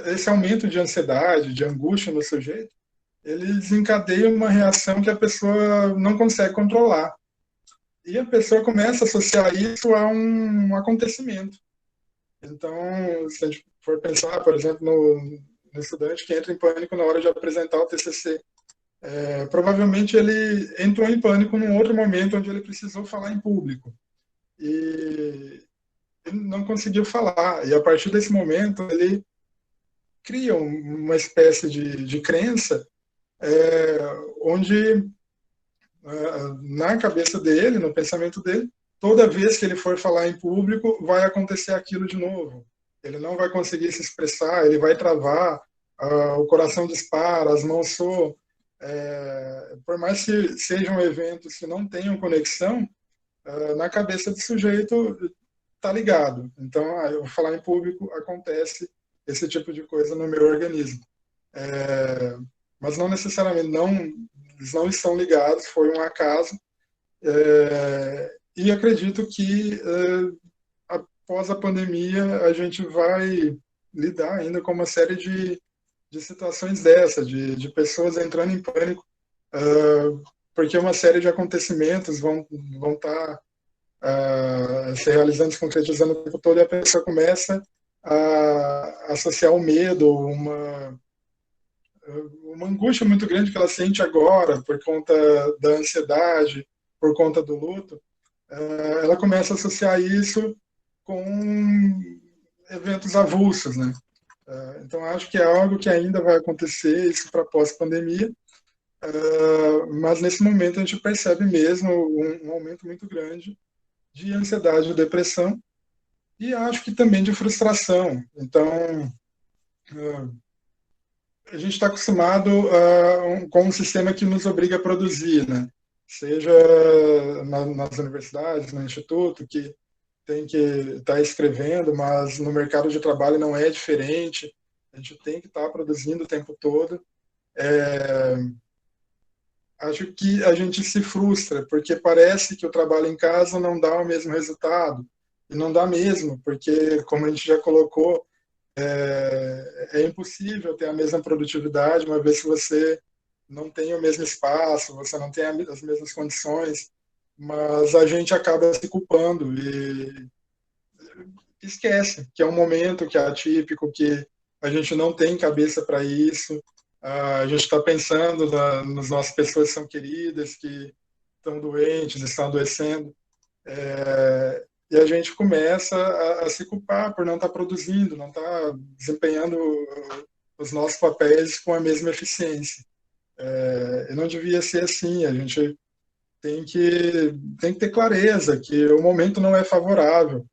Speaker 2: esse aumento de ansiedade, de angústia no sujeito, ele desencadeia uma reação que a pessoa não consegue controlar. E a pessoa começa a associar isso a um acontecimento. Então, se a gente for pensar, por exemplo, no estudante que entra em pânico na hora de apresentar o TCC, provavelmente ele entrou em pânico num outro momento onde ele precisou falar em público. E ele não conseguiu falar. E a partir desse momento, ele cria uma espécie de crença onde, na cabeça dele, no pensamento dele, toda vez que ele for falar em público, vai acontecer aquilo de novo. Ele não vai conseguir se expressar, ele vai travar, o coração dispara, as mãos soam. Por mais que sejam eventos que não tenham conexão, na cabeça do sujeito está ligado. Então, eu falar em público, acontece esse tipo de coisa no meu organismo. Mas não necessariamente, eles não estão ligados, foi um acaso. E acredito que após a pandemia a gente vai lidar ainda com uma série de situações dessa, de pessoas entrando em pânico, porque uma série de acontecimentos vão estar se realizando, se concretizando o tempo todo, e a pessoa começa a associar o medo, uma angústia muito grande que ela sente agora por conta da ansiedade, por conta do luto, ela começa a associar isso com eventos avulsos, né? Então acho que é algo que ainda vai acontecer, isso para pós-pandemia, mas nesse momento a gente percebe mesmo um aumento muito grande de ansiedade e depressão, e acho que também de frustração. Então, a gente está acostumado com um sistema que nos obriga a produzir, né? Seja nas universidades, no instituto, que tem que estar escrevendo, mas no mercado de trabalho não é diferente. A gente tem que estar produzindo o tempo todo. Acho que a gente se frustra, porque parece que o trabalho em casa não dá o mesmo resultado. E não dá mesmo, porque, como a gente já colocou, é impossível ter a mesma produtividade uma vez que você não tem o mesmo espaço, você não tem as mesmas condições, mas a gente acaba se culpando e esquece que é um momento que é atípico, que a gente não tem cabeça para isso, a gente está pensando nas nossas pessoas que são queridas, que estão doentes, estão adoecendo, e a gente começa a se culpar por não estar produzindo, não estar desempenhando os nossos papéis com a mesma eficiência. E não devia ser assim, a gente tem que ter clareza que o momento não é favorável.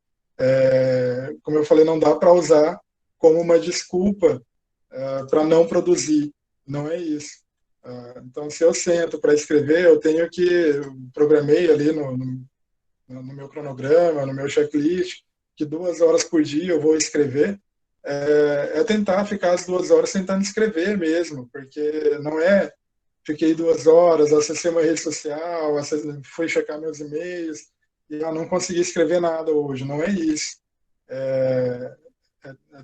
Speaker 2: Como eu falei, não dá para usar como uma desculpa para não produzir, não é isso. Então, se eu sento para escrever, eu tenho que, programei ali no meu cronograma, no meu checklist, que 2 horas por dia eu vou escrever, tentar ficar as 2 horas tentando escrever mesmo, porque não é fiquei 2 horas, acessei uma rede social, fui checar meus e-mails, e não consegui escrever nada hoje, não é isso. É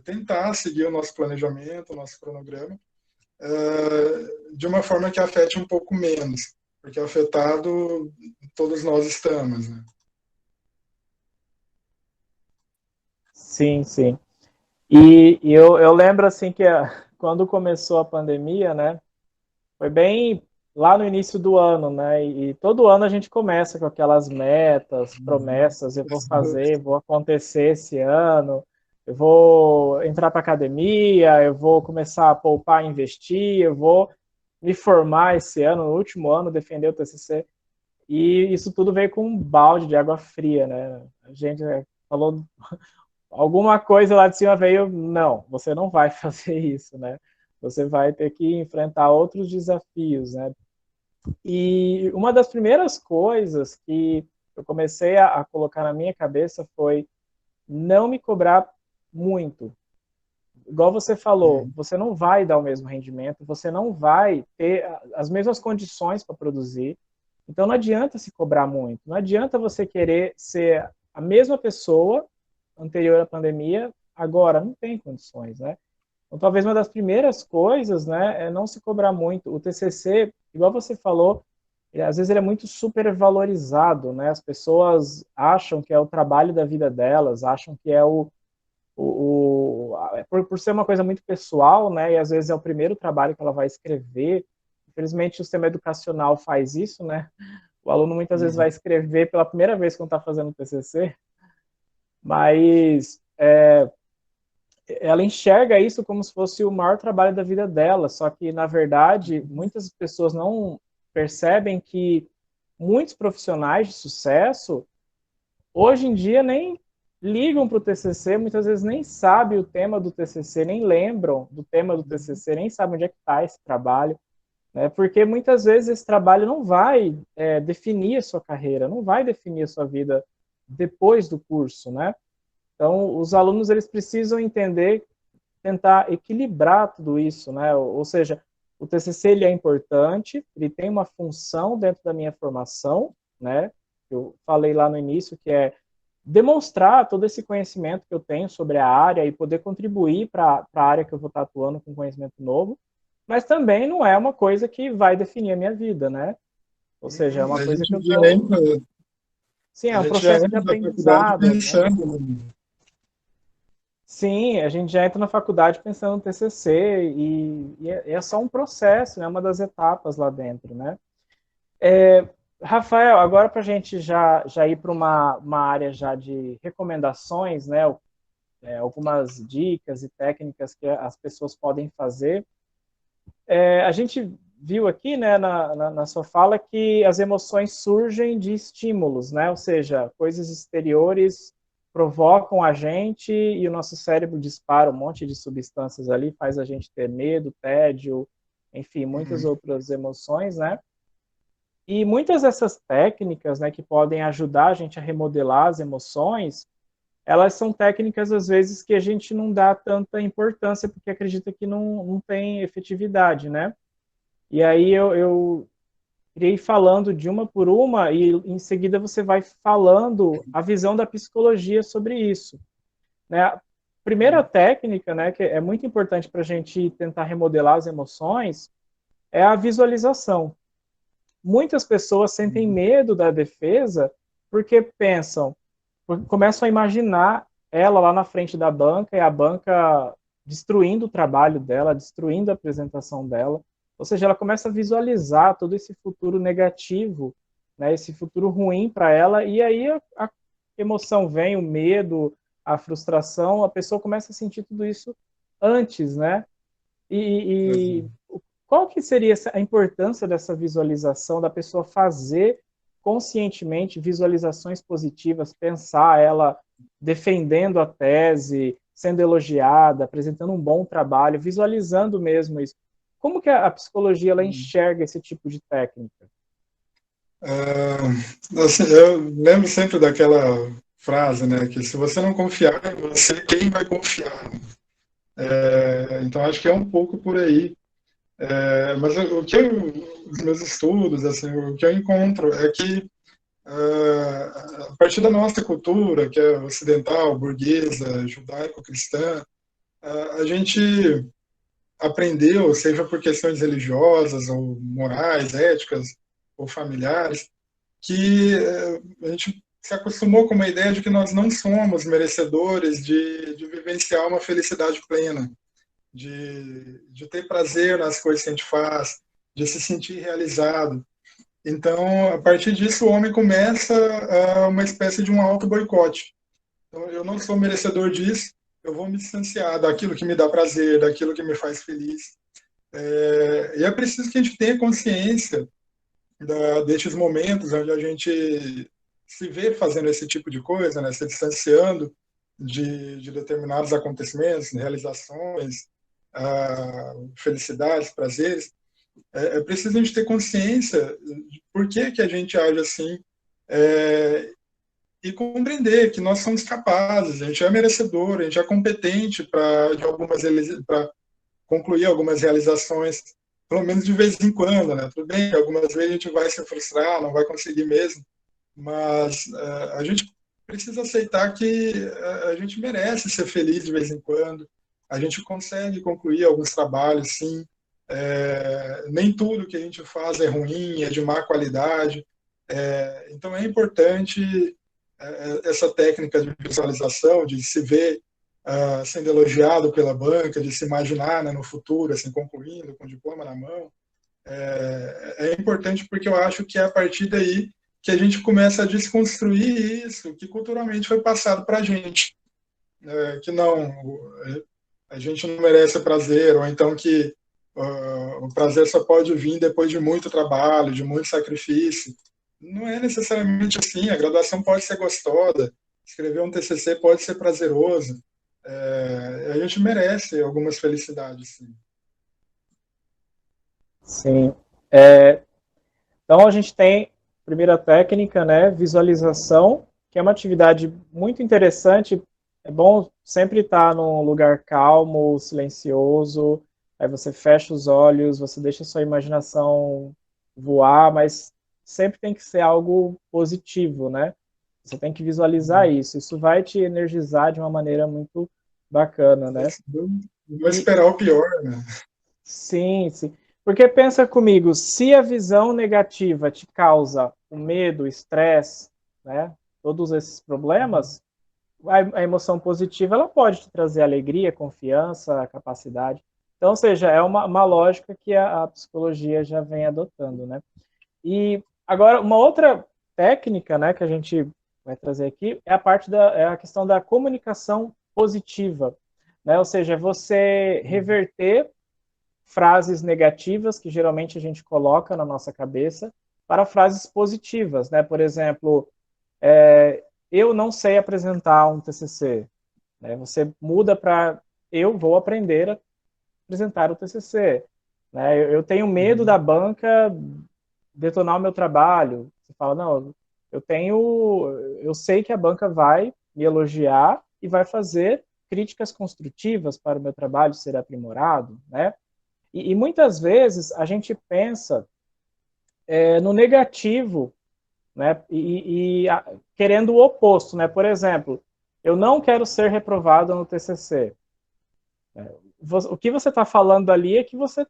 Speaker 2: tentar seguir o nosso planejamento, o nosso cronograma, de uma forma que afete um pouco menos, porque afetado todos nós estamos, né?
Speaker 1: Sim, sim. E eu lembro assim que quando começou a pandemia, né, foi bem lá no início do ano, né, e todo ano a gente começa com aquelas metas, promessas, eu vou fazer, vou acontecer esse ano, eu vou entrar para academia, eu vou começar a poupar, investir, eu vou me formar esse ano, no último ano, defender o TCC, e isso tudo veio com um balde de água fria, né, a gente falou alguma coisa lá de cima veio, não, você não vai fazer isso, né? você vai ter que enfrentar outros desafios, né? E uma das primeiras coisas que eu comecei a colocar na minha cabeça foi não me cobrar muito. Igual você falou, você não vai dar o mesmo rendimento, você não vai ter as mesmas condições para produzir. Então não adianta se cobrar muito. Não adianta você querer ser a mesma pessoa anterior à pandemia, agora não tem condições, né? Então talvez uma das primeiras coisas, né, é não se cobrar muito. O TCC, igual você falou, às vezes ele é muito supervalorizado, né? As pessoas acham que é o trabalho da vida delas, acham que é por ser uma coisa muito pessoal, né? E às vezes é o primeiro trabalho que ela vai escrever. Infelizmente o sistema educacional faz isso, né? O aluno muitas vezes vai escrever pela primeira vez quando está fazendo o TCC, mas ela enxerga isso como se fosse o maior trabalho da vida dela, só que, na verdade, muitas pessoas não percebem que muitos profissionais de sucesso, hoje em dia, nem ligam para o TCC, muitas vezes nem sabem o tema do TCC, nem lembram do tema do TCC, nem sabem onde é que está esse trabalho, né? Porque muitas vezes esse trabalho não vai definir a sua carreira, não vai definir a sua vida depois do curso, né? Então, os alunos eles precisam entender, tentar equilibrar tudo isso, né? Ou seja, o TCC ele é importante, ele tem uma função dentro da minha formação, né? Eu falei lá no início que é demonstrar todo esse conhecimento que eu tenho sobre a área e poder contribuir para a área que eu vou estar atuando com conhecimento novo, mas também não é uma coisa que vai definir a minha vida, né? Ou seja, é uma
Speaker 2: A
Speaker 1: coisa que
Speaker 2: gente
Speaker 1: eu
Speaker 2: já
Speaker 1: tô...
Speaker 2: entra,
Speaker 1: Sim, é
Speaker 2: a
Speaker 1: um
Speaker 2: gente já
Speaker 1: processo de
Speaker 2: entra na faculdade
Speaker 1: aprendizado, né?
Speaker 2: pensando, né?
Speaker 1: Sim, a gente já entra na faculdade pensando no TCC e é só um processo, né? Uma das etapas lá dentro, né? Rafael, agora para a gente já ir para uma área já de recomendações, né? Algumas dicas e técnicas que as pessoas podem fazer. A gente viu aqui, né, na sua fala, que as emoções surgem de estímulos, né? Ou seja, coisas exteriores provocam a gente e o nosso cérebro dispara um monte de substâncias ali, faz a gente ter medo, tédio, enfim, muitas outras emoções, né? E muitas dessas técnicas, né, que podem ajudar a gente a remodelar as emoções, elas são técnicas, às vezes, que a gente não dá tanta importância porque acredita que não tem efetividade, né? E aí eu irei falando de uma por uma e em seguida você vai falando a visão da psicologia sobre isso, né? A primeira técnica, né, que é muito importante para a gente tentar remodelar as emoções, é a visualização. Muitas pessoas sentem medo da defesa porque pensam, começam a imaginar ela lá na frente da banca e a banca destruindo o trabalho dela, destruindo a apresentação dela. Ou seja, ela começa a visualizar todo esse futuro negativo, né, esse futuro ruim para ela, e aí a emoção vem, o medo, a frustração, a pessoa começa a sentir tudo isso antes, né? E qual que seria a importância dessa visualização, da pessoa fazer conscientemente visualizações positivas, pensar ela defendendo a tese, sendo elogiada, apresentando um bom trabalho, visualizando mesmo isso. Como que a psicologia ela enxerga esse tipo de técnica?
Speaker 2: Assim, eu lembro sempre daquela frase, né, que se você não confiar em você, quem vai confiar? Então acho que é um pouco por aí. Mas os meus estudos, assim, o que eu encontro é que a partir da nossa cultura, que é ocidental, burguesa, judaico-cristã, a gente aprendeu, seja por questões religiosas ou morais, éticas ou familiares, que a gente se acostumou com uma ideia de que nós não somos merecedores de vivenciar uma felicidade plena, de ter prazer nas coisas que a gente faz, de se sentir realizado. Então, a partir disso, o homem começa uma espécie de um auto-boicote. Então, eu não sou merecedor disso, eu vou me distanciar daquilo que me dá prazer, daquilo que me faz feliz. E é preciso que a gente tenha consciência destes momentos onde a gente se vê fazendo esse tipo de coisa, né, se distanciando de determinados acontecimentos, realizações, felicidades, prazeres, é preciso a gente ter consciência de por que a gente age assim, e compreender que nós somos capazes, a gente é merecedor, a gente é competente para concluir algumas realizações, pelo menos de vez em quando, né? Tudo bem, algumas vezes a gente vai se frustrar, não vai conseguir mesmo, mas a gente precisa aceitar que a gente merece ser feliz de vez em quando, a gente consegue concluir alguns trabalhos, sim, nem tudo que a gente faz é ruim, é de má qualidade, então é importante essa técnica de visualização, de se ver sendo elogiado pela banca, de se imaginar, né, no futuro, assim, concluindo com o diploma na mão, é importante porque eu acho que é a partir daí que a gente começa a desconstruir isso que culturalmente foi passado para a gente, que não, a gente não merece prazer, ou então que o prazer só pode vir depois de muito trabalho, de muito sacrifício. Não é necessariamente assim, a graduação pode ser gostosa, escrever um TCC pode ser prazeroso, a gente merece algumas felicidades, sim.
Speaker 1: Sim. Então, a gente tem a primeira técnica, né, visualização, que é uma atividade muito interessante. É bom sempre estar num lugar calmo, silencioso. Aí você fecha os olhos, você deixa a sua imaginação voar, mas sempre tem que ser algo positivo, né? Você tem que visualizar isso. Isso vai te energizar de uma maneira muito bacana, né?
Speaker 2: Vou
Speaker 1: E,
Speaker 2: esperar o pior, né?
Speaker 1: sim, sim. Porque pensa comigo, se a visão negativa te causa o medo, o estresse, né, todos esses problemas, a emoção positiva ela pode te trazer alegria, confiança, capacidade. Então, ou seja, é uma lógica que a psicologia já vem adotando, né? E agora, uma outra técnica, né, que a gente vai trazer aqui é a parte é a questão da comunicação positiva, né? Ou seja, você reverter frases negativas que geralmente a gente coloca na nossa cabeça para frases positivas, né? Por exemplo, eu não sei apresentar um TCC, né? Você muda para eu vou aprender a apresentar o TCC, né? Eu tenho medo da banca detonar o meu trabalho. Você fala, não, eu sei que a banca vai me elogiar e vai fazer críticas construtivas para o meu trabalho ser aprimorado, né? E muitas vezes a gente pensa no negativo, né? Querendo o oposto, né? Por exemplo, eu não quero ser reprovado no TCC. O que você está falando ali é que você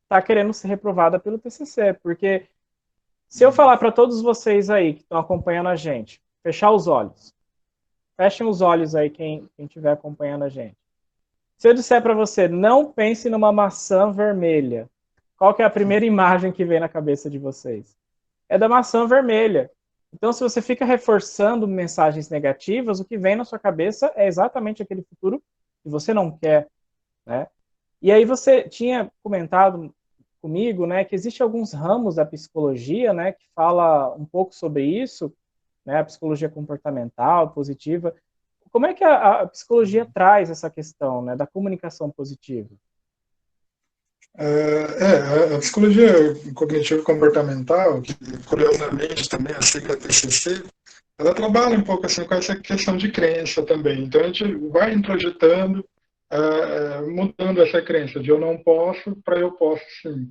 Speaker 1: está querendo ser reprovada pelo TCC, porque se eu falar para todos vocês aí que estão acompanhando a gente, fechar os olhos, fechem os olhos aí quem estiver acompanhando a gente. Se eu disser para você, não pense numa maçã vermelha, qual que é a primeira imagem que vem na cabeça de vocês? É da maçã vermelha. Então, se você fica reforçando mensagens negativas, o que vem na sua cabeça é exatamente aquele futuro que você não quer, né? E aí você tinha comentado comigo, né, que existe alguns ramos da psicologia, né, que fala um pouco sobre isso, né, a psicologia comportamental, positiva. Como é que a psicologia traz essa questão, né, da comunicação positiva?
Speaker 2: A psicologia cognitivo comportamental, que curiosamente também a sigla TCC, ela trabalha um pouco assim com essa questão de crença também. Então a gente vai introjetando, mudando essa crença de eu não posso para eu posso sim.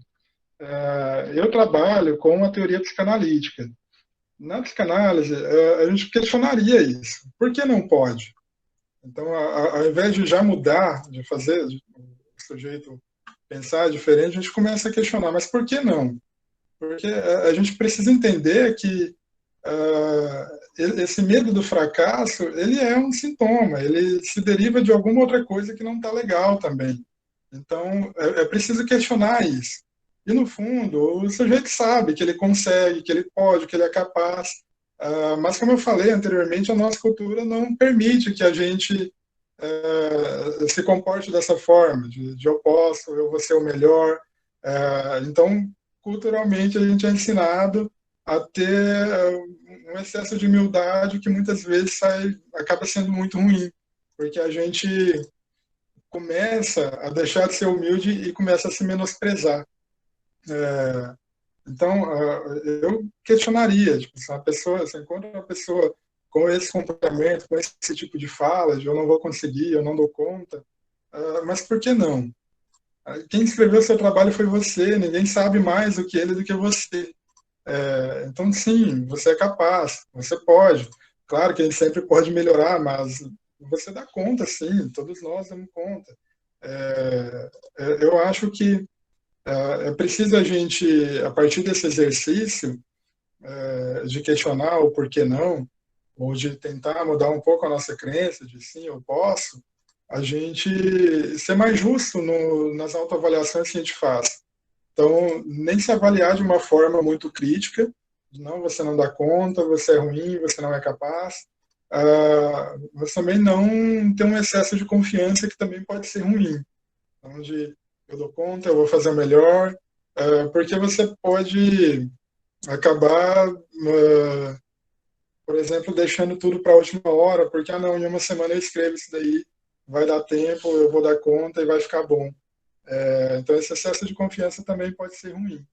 Speaker 2: Eu trabalho com a teoria psicanalítica. Na psicanálise, a gente questionaria isso. Por que não pode? Então, ao invés de já mudar, de fazer o sujeito pensar diferente, a gente começa a questionar, mas por que não? Porque a gente precisa entender que esse medo do fracasso, ele é um sintoma, ele se deriva de alguma outra coisa que não está legal também. Então, é preciso questionar isso. E, no fundo, o sujeito sabe que ele consegue, que ele pode, que ele é capaz, mas, como eu falei anteriormente, a nossa cultura não permite que a gente se comporte dessa forma, de eu posso, eu vou ser o melhor. Então, culturalmente, a gente é ensinado a ter um excesso de humildade que muitas vezes acaba sendo muito ruim, porque a gente começa a deixar de ser humilde e começa a se menosprezar. Então, eu questionaria, tipo, se uma pessoa, você encontra uma pessoa com esse comportamento, com esse tipo de fala, de eu não vou conseguir, eu não dou conta, mas por que não? Quem escreveu o seu trabalho foi você, ninguém sabe mais do que ele do que você. Então, sim, você é capaz, você pode. Claro que a gente sempre pode melhorar, mas você dá conta, sim, todos nós damos conta. Eu acho que é preciso a gente, a partir desse exercício, de questionar o porquê não, ou de tentar mudar um pouco a nossa crença de sim, eu posso, a gente ser mais justo nas autoavaliações que a gente faz. Então, nem se avaliar de uma forma muito crítica, não, você não dá conta, você é ruim, você não é capaz. Mas também não ter um excesso de confiança que também pode ser ruim. Onde eu dou conta, eu vou fazer o melhor, porque você pode acabar, por exemplo, deixando tudo para a última hora, porque, não, em uma semana eu escrevo isso daí, vai dar tempo, eu vou dar conta e vai ficar bom. Então, esse excesso de confiança também pode ser ruim.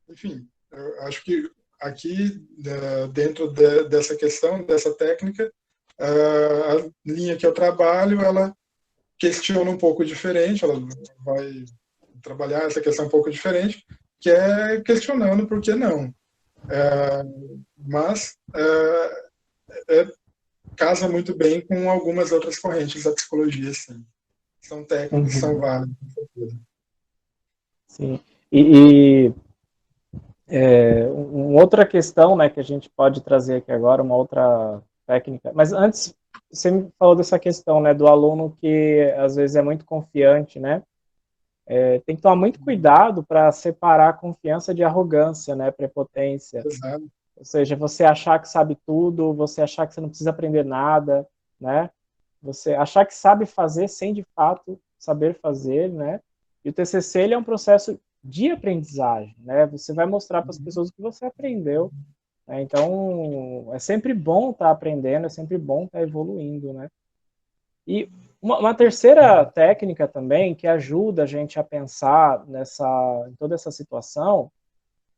Speaker 2: Enfim, eu acho que aqui, dentro dessa questão, dessa técnica, a linha que eu trabalho, ela questiona um pouco diferente, ela vai trabalhar essa questão um pouco diferente, que é questionando por que não. Mas casa muito bem com algumas outras correntes da psicologia, sim. São técnicas, são
Speaker 1: Uhum.
Speaker 2: válidas.
Speaker 1: Sim. E uma outra questão, né, que a gente pode trazer aqui agora, uma outra técnica. Mas antes, você me falou dessa questão, né, do aluno que às vezes é muito confiante, né? Tem que tomar muito cuidado para separar a confiança de arrogância, né, prepotência.
Speaker 2: Exato.
Speaker 1: Ou seja, você achar que sabe tudo, você achar que você não precisa aprender nada, né? Você achar que sabe fazer sem de fato saber fazer, né? E o TCC ele é um processo de aprendizagem, né? Você vai mostrar para as pessoas o que você aprendeu, né? Então é sempre bom estar aprendendo, é sempre bom estar evoluindo, né? E uma terceira técnica também que ajuda a gente a pensar em toda essa situação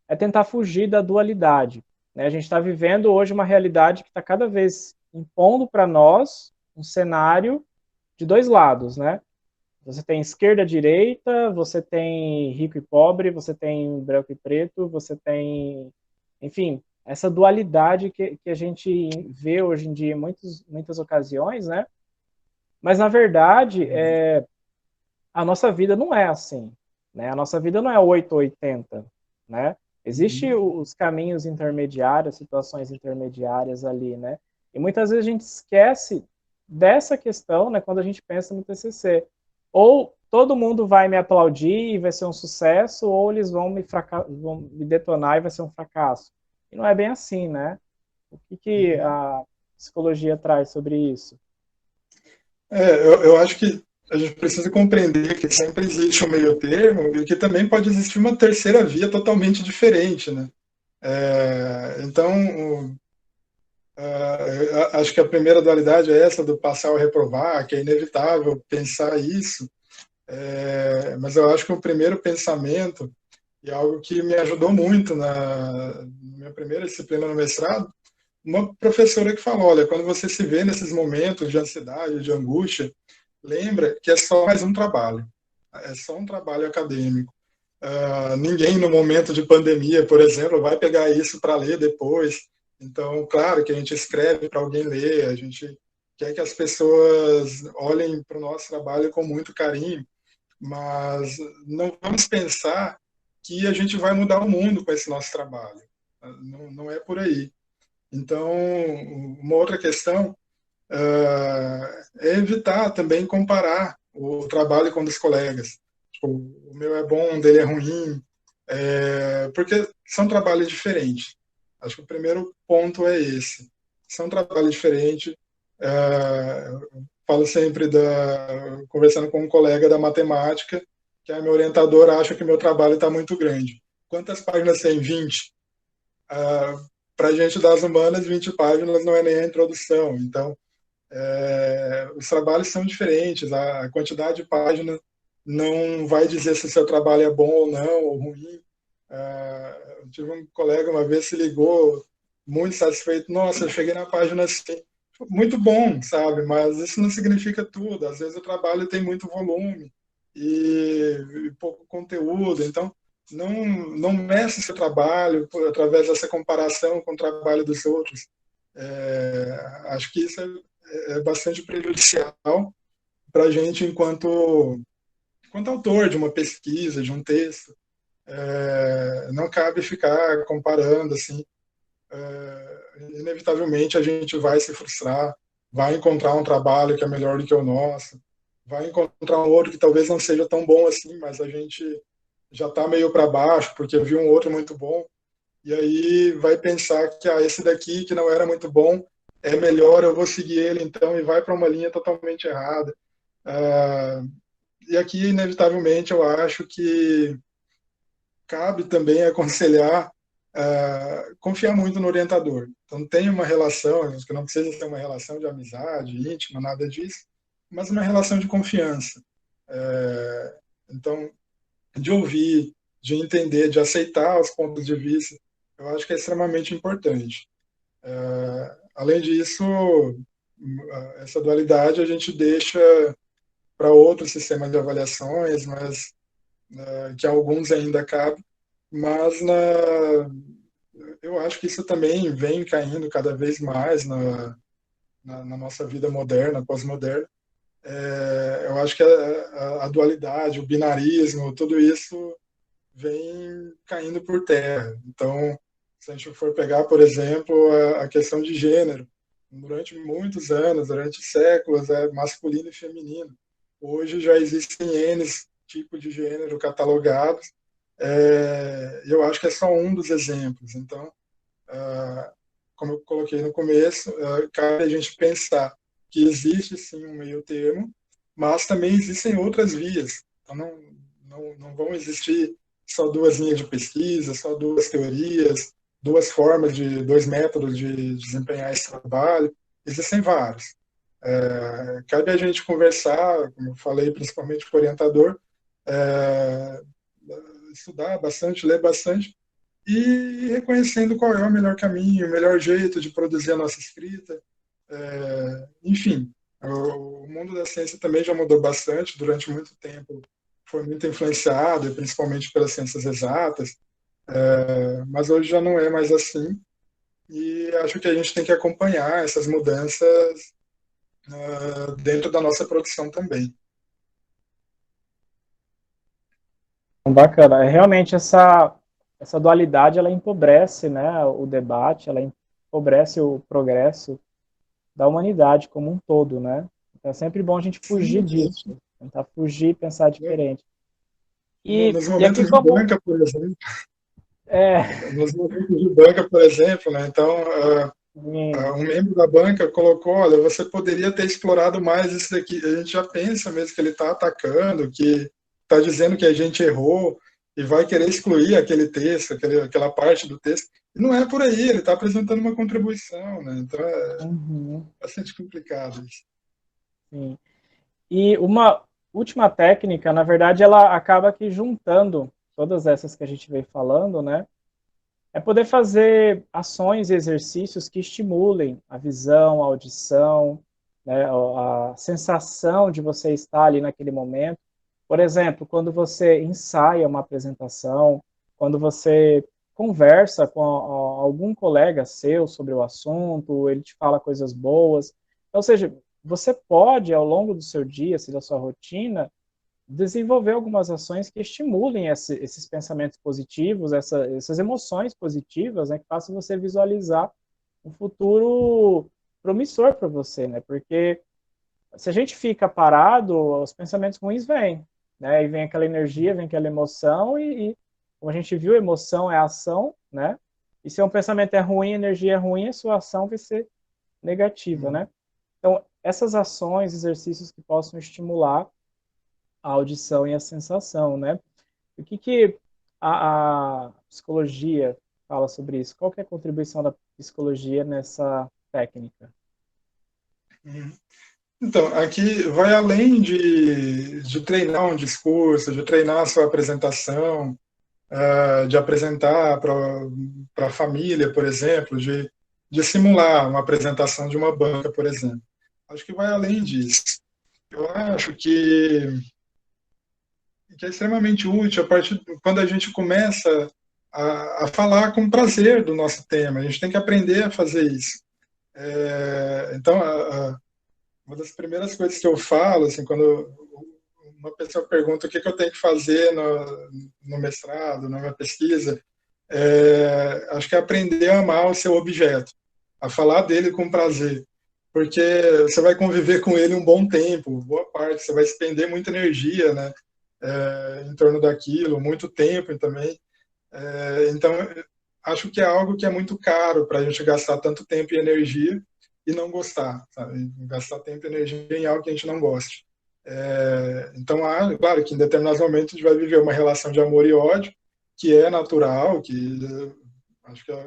Speaker 1: é tentar fugir da dualidade, né? A gente está vivendo hoje uma realidade que está cada vez impondo para nós um cenário de dois lados, né? Você tem esquerda e direita, você tem rico e pobre, você tem branco e preto, você tem, enfim, essa dualidade que a gente vê hoje em dia em muitas ocasiões, né? Mas, na verdade, a nossa vida não é assim, né? A nossa vida não é 8 ou 80, né? Existem os caminhos intermediários, situações intermediárias ali, né? E muitas vezes a gente esquece dessa questão, né, quando a gente pensa no TCC. Ou todo mundo vai me aplaudir e vai ser um sucesso, ou eles vão me detonar e vai ser um fracasso. E não é bem assim, né? O que a psicologia traz sobre isso?
Speaker 2: Eu acho que a gente precisa compreender que sempre existe um meio termo e que também pode existir uma terceira via totalmente diferente, né? Então, acho que a primeira dualidade é essa do passar ou reprovar, que é inevitável pensar isso, mas eu acho que o primeiro pensamento, e algo que me ajudou muito na minha primeira disciplina no mestrado, uma professora que falou, olha, quando você se vê nesses momentos de ansiedade, de angústia, lembra que é só mais um trabalho, é só um trabalho acadêmico. Ninguém no momento de pandemia, por exemplo, vai pegar isso para ler depois. Então, claro que a gente escreve para alguém ler, a gente quer que as pessoas olhem para o nosso trabalho com muito carinho, mas não vamos pensar que a gente vai mudar o mundo com esse nosso trabalho. Não é por aí. Então, uma outra questão é evitar também comparar o trabalho com os colegas. Tipo, o meu é bom, o dele é ruim, porque são trabalhos diferentes. Acho que o primeiro ponto é esse. São trabalhos diferentes. Falo sempre conversando com um colega da matemática, que a minha orientadora acha que meu trabalho está muito grande. Quantas páginas tem? 20. Para a gente das humanas, 20 páginas não é nem a introdução. Então, Os trabalhos são diferentes, a quantidade de páginas não vai dizer se o seu trabalho é bom ou não, ou ruim. Eu tive um colega uma vez se ligou muito satisfeito, nossa, eu cheguei na página assim, muito bom, sabe? Mas isso não significa tudo. Às vezes o trabalho tem muito volume e pouco conteúdo, então não meça seu trabalho através dessa comparação com o trabalho dos outros. Acho que isso é bastante prejudicial para a gente enquanto autor de uma pesquisa, de um texto. Não cabe ficar comparando assim. Inevitavelmente a gente vai se frustrar, vai encontrar um trabalho que é melhor do que o nosso, vai encontrar um outro que talvez não seja tão bom assim, mas a gente já está meio para baixo porque viu um outro muito bom, e aí vai pensar que esse daqui que não era muito bom é melhor, eu vou seguir ele então, e vai para uma linha totalmente errada. E aqui, inevitavelmente, eu acho que cabe também aconselhar, confiar muito no orientador. Então, tem uma relação, que não precisa ser uma relação de amizade íntima, nada disso, mas uma relação de confiança. Então, de ouvir, de entender, de aceitar os pontos de vista, eu acho que é extremamente importante. Além disso, essa dualidade a gente deixa para outros sistemas de avaliações, mas que alguns ainda cabem, mas eu acho que isso também vem caindo cada vez mais na nossa vida moderna, pós-moderna. Eu acho que a dualidade, o binarismo, tudo isso vem caindo por terra. Então, se a gente for pegar, por exemplo, a questão de gênero, durante muitos anos, durante séculos, é masculino e feminino. Hoje já existem N tipos de gênero catalogados, eu acho que é só um dos exemplos. Então, como eu coloquei no começo, cabe a gente pensar que existe sim um meio termo, mas também existem outras vias. Então, não vão existir só duas linhas de pesquisa, só duas teorias, duas formas dois métodos de desempenhar esse trabalho. Existem vários. Cabe a gente conversar, como eu falei, principalmente com o orientador, é, estudar bastante, ler bastante, e reconhecendo qual é o melhor caminho, o melhor jeito de produzir a nossa escrita. Enfim, o mundo da ciência também já mudou bastante durante muito tempo, foi muito influenciado, principalmente pelas ciências exatas, mas hoje já não é mais assim, e acho que a gente tem que acompanhar essas mudanças dentro da nossa produção também.
Speaker 1: Bacana. Realmente essa dualidade ela empobrece, né, o debate, ela empobrece o progresso da humanidade como um todo, né? Então é sempre bom a gente fugir
Speaker 2: Sim, sim.
Speaker 1: disso, tentar fugir e pensar diferente.
Speaker 2: Nos
Speaker 1: E aqui
Speaker 2: momentos de
Speaker 1: como
Speaker 2: banca, por exemplo,
Speaker 1: é,
Speaker 2: nos momentos de banca, por exemplo, né? Então, um membro da banca colocou, olha, você poderia ter explorado mais isso daqui. A gente já pensa mesmo que ele está atacando, que está dizendo que a gente errou e vai querer excluir aquele texto, aquela parte do texto. E não é por aí, ele está apresentando uma contribuição, né? Então é
Speaker 1: uhum,
Speaker 2: bastante complicado isso.
Speaker 1: sim. E uma última técnica, na verdade, ela acaba aqui juntando todas essas que a gente veio falando, né? É poder fazer ações e exercícios que estimulem a visão, a audição, né, a sensação de você estar ali naquele momento. Por exemplo, quando você ensaia uma apresentação, quando você conversa com algum colega seu sobre o assunto, ele te fala coisas boas. Ou seja, você pode, ao longo do seu dia, se da sua rotina, desenvolver algumas ações que estimulem esses pensamentos positivos, essas emoções positivas, né, que façam você visualizar um futuro promissor para você, né? Porque se a gente fica parado, os pensamentos ruins vêm, né? E vem aquela energia, vem aquela emoção e como a gente viu, emoção é ação, né? E se um pensamento é ruim, a energia é ruim, a sua ação vai ser negativa, né? Então, essas ações, exercícios que possam estimular a audição e a sensação, né? O que a psicologia fala sobre isso? Qual que é a contribuição da psicologia nessa técnica?
Speaker 2: Uhum. Então, aqui vai além de treinar um discurso, de treinar a sua apresentação, de apresentar para a família, por exemplo, de simular uma apresentação de uma banca, por exemplo. Acho que vai além disso. Eu acho que é extremamente útil a partir quando a gente começa a falar com prazer do nosso tema. A gente tem que aprender a fazer isso. Então, uma das primeiras coisas que eu falo, assim, quando uma pessoa pergunta o que eu tenho que fazer no mestrado, na minha pesquisa, acho que é aprender a amar o seu objeto, a falar dele com prazer, porque você vai conviver com ele um bom tempo, boa parte, você vai expender muita energia, né, em torno daquilo, muito tempo também. Então, acho que é algo que é muito caro para a gente gastar tanto tempo e energia e não gostar, sabe? Gastar tempo e energia em algo que a gente não goste. Então, claro que em determinados momentos a gente vai viver uma relação de amor e ódio, que é natural, que acho que a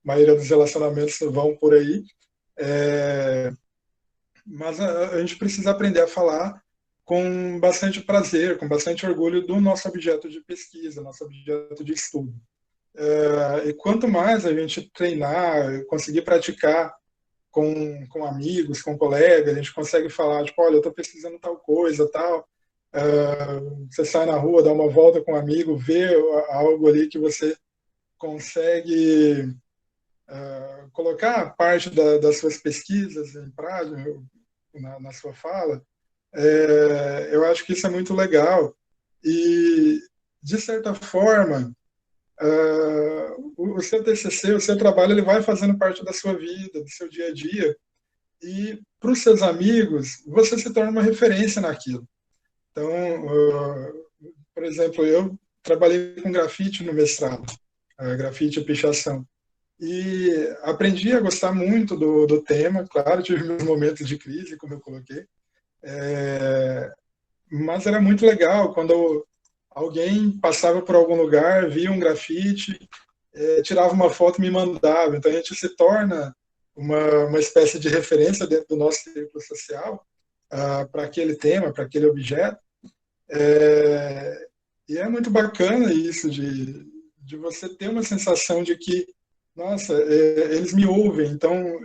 Speaker 2: maioria dos relacionamentos vão por aí, mas a gente precisa aprender a falar com bastante prazer, com bastante orgulho do nosso objeto de pesquisa, nosso objeto de estudo. E quanto mais a gente treinar, conseguir praticar com amigos, com colegas, a gente consegue falar, tipo, olha, eu estou pesquisando tal coisa, tal. Você sai na rua, dá uma volta com um amigo, vê algo ali que você consegue colocar parte das suas pesquisas em prática, na sua fala. Eu acho que isso é muito legal. E, de certa forma, o seu TCC, o seu trabalho, ele vai fazendo parte da sua vida, do seu dia a dia, e para os seus amigos, você se torna uma referência naquilo. Então, por exemplo, eu trabalhei com grafite no mestrado, grafite e pichação, e aprendi a gostar muito do tema, claro, tive meus momentos de crise, como eu coloquei, mas era muito legal quando alguém passava por algum lugar, via um grafite, tirava uma foto e me mandava. Então a gente se torna uma espécie de referência dentro do nosso círculo social para aquele tema, para aquele objeto. E é muito bacana isso de você ter uma sensação de que, nossa, eles me ouvem, então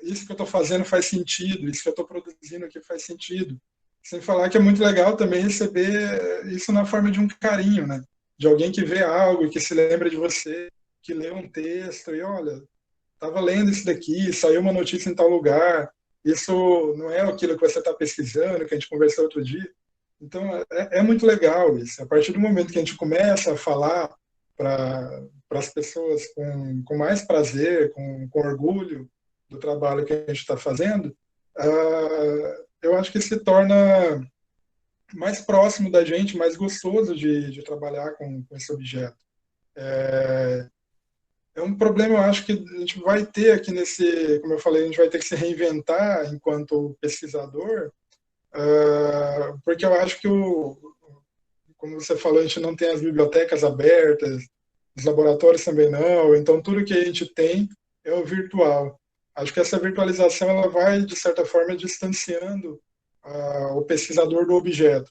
Speaker 2: isso que eu estou fazendo faz sentido, isso que eu estou produzindo aqui faz sentido. Sem falar que é muito legal também receber isso na forma de um carinho, né? De alguém que vê algo, que se lembra de você, que lê um texto e olha, estava lendo isso daqui, saiu uma notícia em tal lugar, isso não é aquilo que você está pesquisando, que a gente conversou outro dia. Então, é muito legal isso. A partir do momento que a gente começa a falar para as pessoas com mais prazer, com orgulho do trabalho que a gente está fazendo, eu acho que se torna mais próximo da gente, mais gostoso de trabalhar com esse objeto. É um problema, eu acho que a gente vai ter aqui nesse, como eu falei, a gente vai ter que se reinventar enquanto pesquisador, porque eu acho que como você falou, a gente não tem as bibliotecas abertas, os laboratórios também não, então tudo que a gente tem é o virtual. Acho que essa virtualização ela vai, de certa forma, distanciando o pesquisador do objeto.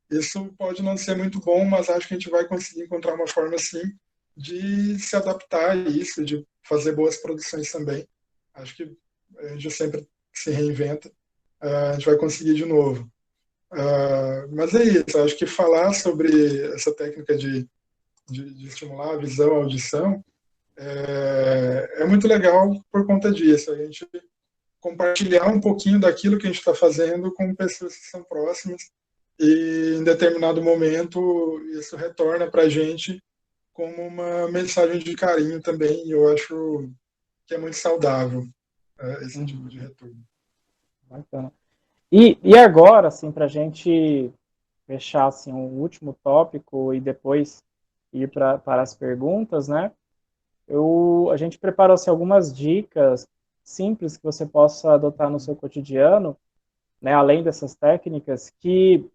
Speaker 2: Isso pode não ser muito bom, mas acho que a gente vai conseguir encontrar uma forma, assim, de se adaptar a isso, de fazer boas produções também. Acho que a gente sempre se reinventa, a gente vai conseguir de novo. Mas é isso, acho que falar sobre essa técnica de estimular a visão, a audição, é muito legal por conta disso. A gente compartilhar um pouquinho daquilo que a gente está fazendo com pessoas que são próximas e em determinado momento isso retorna para a gente como uma mensagem de carinho também. E eu acho que é muito saudável esse tipo de retorno.
Speaker 1: Bacana. E agora, assim, para a gente fechar assim, um último tópico e depois ir para as perguntas, né? A gente preparou assim, algumas dicas simples que você possa adotar no seu cotidiano, né? Além dessas técnicas, que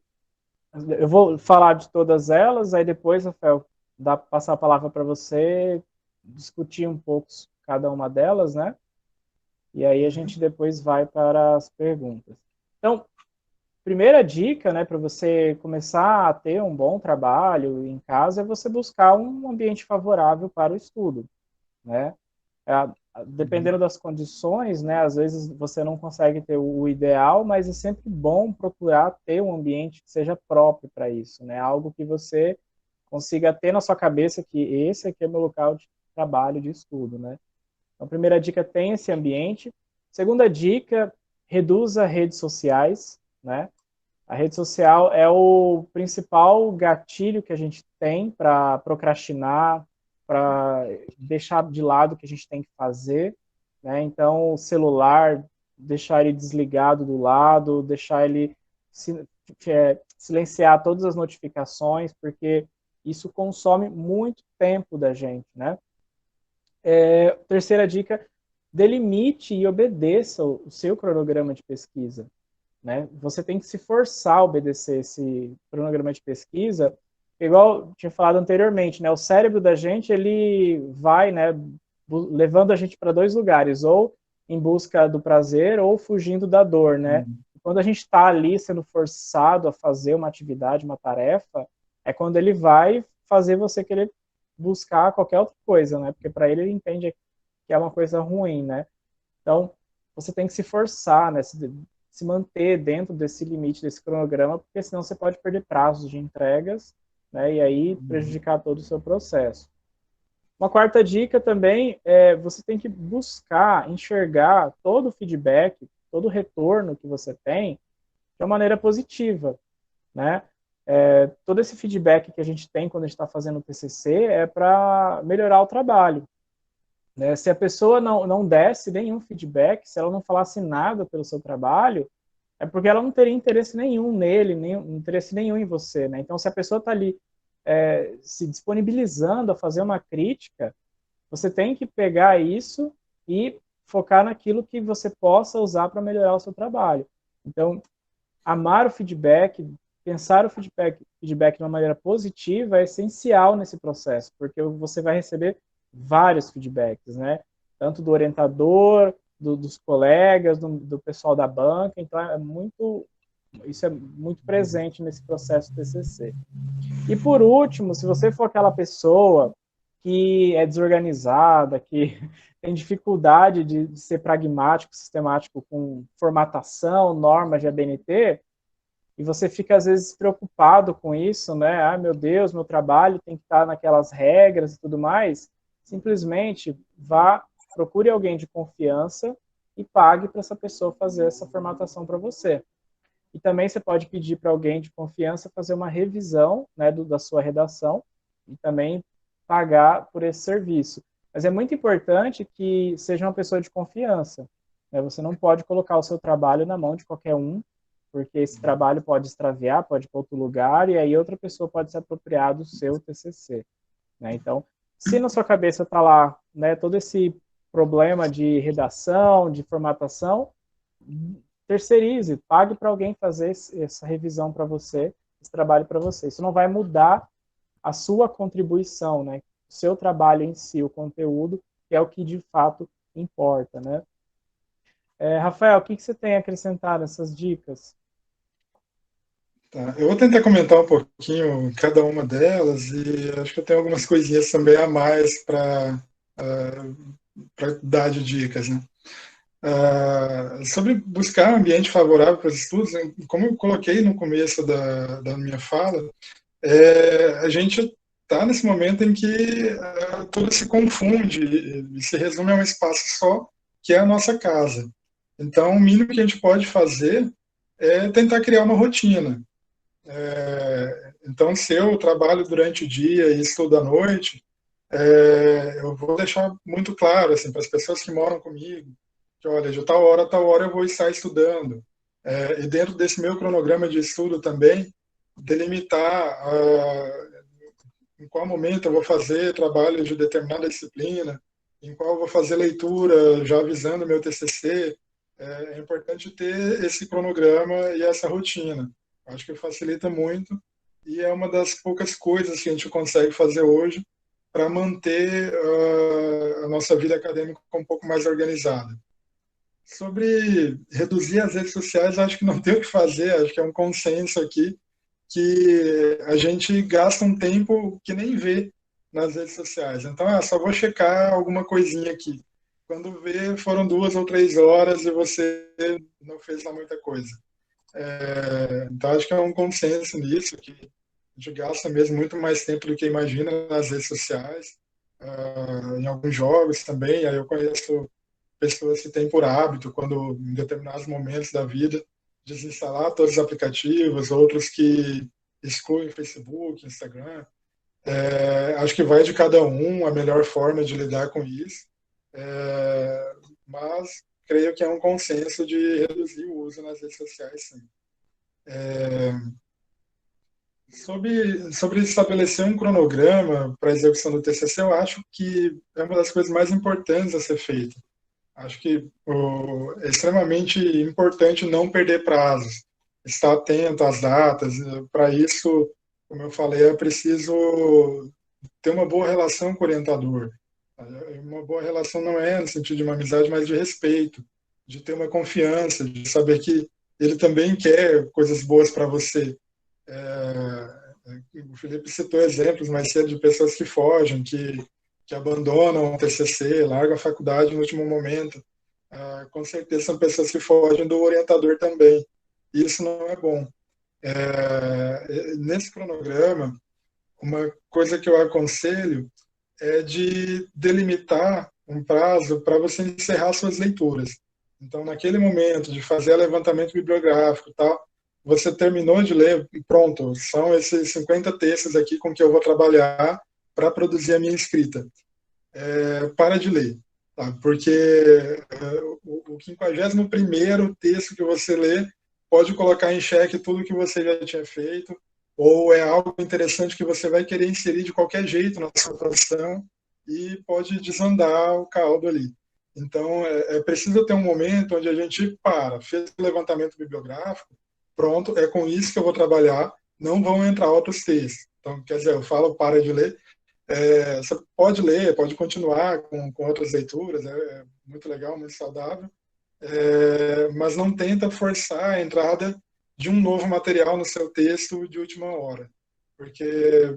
Speaker 1: eu vou falar de todas elas, aí depois, Rafael, passar a palavra para você discutir um pouco cada uma delas, né? e aí a gente depois vai para as perguntas. Então, primeira dica, né, para você começar a ter um bom trabalho em casa é você buscar um ambiente favorável para o estudo, né?
Speaker 2: Uhum.
Speaker 1: Dependendo das condições, né, às vezes você não consegue ter o ideal, mas é sempre bom procurar ter um ambiente que seja próprio para isso, né? Algo que você consiga ter na sua cabeça que esse aqui é meu local de trabalho, de estudo, né? Então, primeira dica, tem esse ambiente. Segunda dica, reduza redes sociais, né? A rede social é o principal gatilho que a gente tem para procrastinar, para deixar de lado o que a gente tem que fazer, né? Então, o celular, deixar ele desligado do lado, deixar ele silenciar todas as notificações, porque isso consome muito tempo da gente, né? Terceira dica, delimite e obedeça o seu cronograma de pesquisa, né? Você tem que se forçar a obedecer esse cronograma de pesquisa, igual eu tinha falado anteriormente, né? O cérebro da gente, ele vai, né, levando a gente para dois lugares, ou em busca do prazer ou fugindo da dor, né?
Speaker 2: Uhum.
Speaker 1: Quando a gente está ali sendo forçado a fazer uma atividade, uma tarefa, é quando ele vai fazer você querer buscar qualquer outra coisa, né? Porque para ele entende que é uma coisa ruim, né? Então, você tem que se forçar, né? Se manter dentro desse limite, desse cronograma, porque senão você pode perder prazos de entregas, né? E aí
Speaker 2: Uhum.
Speaker 1: prejudicar todo o seu processo. Uma quarta dica também é você tem que buscar enxergar todo o feedback, todo o retorno que você tem de uma maneira positiva, né? Todo esse feedback que a gente tem quando a gente está fazendo o TCC é para melhorar o trabalho, né? Se a pessoa não desse nenhum feedback, se ela não falasse nada pelo seu trabalho, é porque ela não teria interesse nenhum nele, nem interesse nenhum em você, né? Então, se a pessoa está ali se disponibilizando a fazer uma crítica, você tem que pegar isso e focar naquilo que você possa usar para melhorar o seu trabalho. Então, amar o feedback, pensar o feedback de uma maneira positiva é essencial nesse processo, porque você vai receber vários feedbacks, né? Tanto do orientador, dos colegas, do pessoal da banca, então isso é muito presente nesse processo TCC. E por último, se você for aquela pessoa que é desorganizada, que tem dificuldade de ser pragmático, sistemático com formatação, normas de ABNT, e você fica às vezes preocupado com isso, né? Ah, meu Deus, meu trabalho tem que estar naquelas regras e tudo mais. Simplesmente vá, procure alguém de confiança e pague para essa pessoa fazer essa formatação para você. E também você pode pedir para alguém de confiança fazer uma revisão, né, da sua redação e também pagar por esse serviço. Mas é muito importante que seja uma pessoa de confiança, né? Você não pode colocar o seu trabalho na mão de qualquer um, porque esse trabalho pode extraviar, pode ir para outro lugar, e aí outra pessoa pode se apropriar do seu TCC, né? Então, se na sua cabeça está lá, né, todo esse problema de redação, de formatação, terceirize, pague para alguém fazer essa revisão para você, esse trabalho para você. Isso não vai mudar a sua contribuição, né? O seu trabalho em si, o conteúdo, que é o que de fato importa, né? Rafael, o que você tem a acrescentar nessas dicas?
Speaker 2: Tá. Eu vou tentar comentar um pouquinho cada uma delas e acho que eu tenho algumas coisinhas também a mais para dar de dicas, né? Sobre buscar um ambiente favorável para os estudos, né, como eu coloquei no começo da minha fala, a gente está nesse momento em que tudo se confunde e se resume a um espaço só, que é a nossa casa. Então, o mínimo que a gente pode fazer é tentar criar uma rotina. Então, se eu trabalho durante o dia e estudo à noite, eu vou deixar muito claro assim, para as pessoas que moram comigo, que olha, de tal hora a tal hora eu vou estar estudando. E dentro desse meu cronograma de estudo também, delimitar em qual momento eu vou fazer trabalho de determinada disciplina, em qual eu vou fazer leitura, já avisando meu TCC. É importante ter esse cronograma e essa rotina. Acho que facilita muito e é uma das poucas coisas que a gente consegue fazer hoje para manter a nossa vida acadêmica um pouco mais organizada. Sobre reduzir as redes sociais, acho que não tem o que fazer, acho que é um consenso aqui que a gente gasta um tempo que nem vê nas redes sociais. Então, só vou checar alguma coisinha aqui. Quando vê, foram 2 ou 3 horas e você não fez lá muita coisa. Então, acho que é um consenso nisso, que a gente gasta mesmo muito mais tempo do que imagina nas redes sociais, em alguns jogos também. Aí eu conheço pessoas que têm por hábito, quando em determinados momentos da vida, desinstalar todos os aplicativos, outros que excluem Facebook, Instagram. Acho que vai de cada um a melhor forma de lidar com isso, mas creio que é um consenso de reduzir o uso nas redes sociais, sim. Sobre estabelecer um cronograma para a execução do TCC, eu acho que é uma das coisas mais importantes a ser feita. Acho que é extremamente importante não perder prazos, estar atento às datas. Para isso, como eu falei, é preciso ter uma boa relação com o orientador. Uma boa relação não é no sentido de uma amizade, mas de respeito, de ter uma confiança, de saber que ele também quer coisas boas para você. O Felipe citou exemplos mais cedo de pessoas que fogem, que abandonam o TCC, largam a faculdade no último momento. Com certeza são pessoas que fogem do orientador também. E isso não é bom. Nesse cronograma, uma coisa que eu aconselho é de delimitar um prazo para você encerrar suas leituras. Então, naquele momento de fazer levantamento bibliográfico e tal, você terminou de ler e pronto, são esses 50 textos aqui com que eu vou trabalhar para produzir a minha escrita. Para de ler, tá? Porque o 51º texto que você lê pode colocar em xeque tudo que você já tinha feito, ou é algo interessante que você vai querer inserir de qualquer jeito na sua produção e pode desandar o caldo ali. Então, é preciso ter um momento onde a gente fez o levantamento bibliográfico, pronto, é com isso que eu vou trabalhar, não vão entrar outros textos. Então, quer dizer, eu falo para de ler, você pode ler, pode continuar com outras leituras, é muito legal, muito saudável, mas não tenta forçar a entrada de um novo material no seu texto de última hora, porque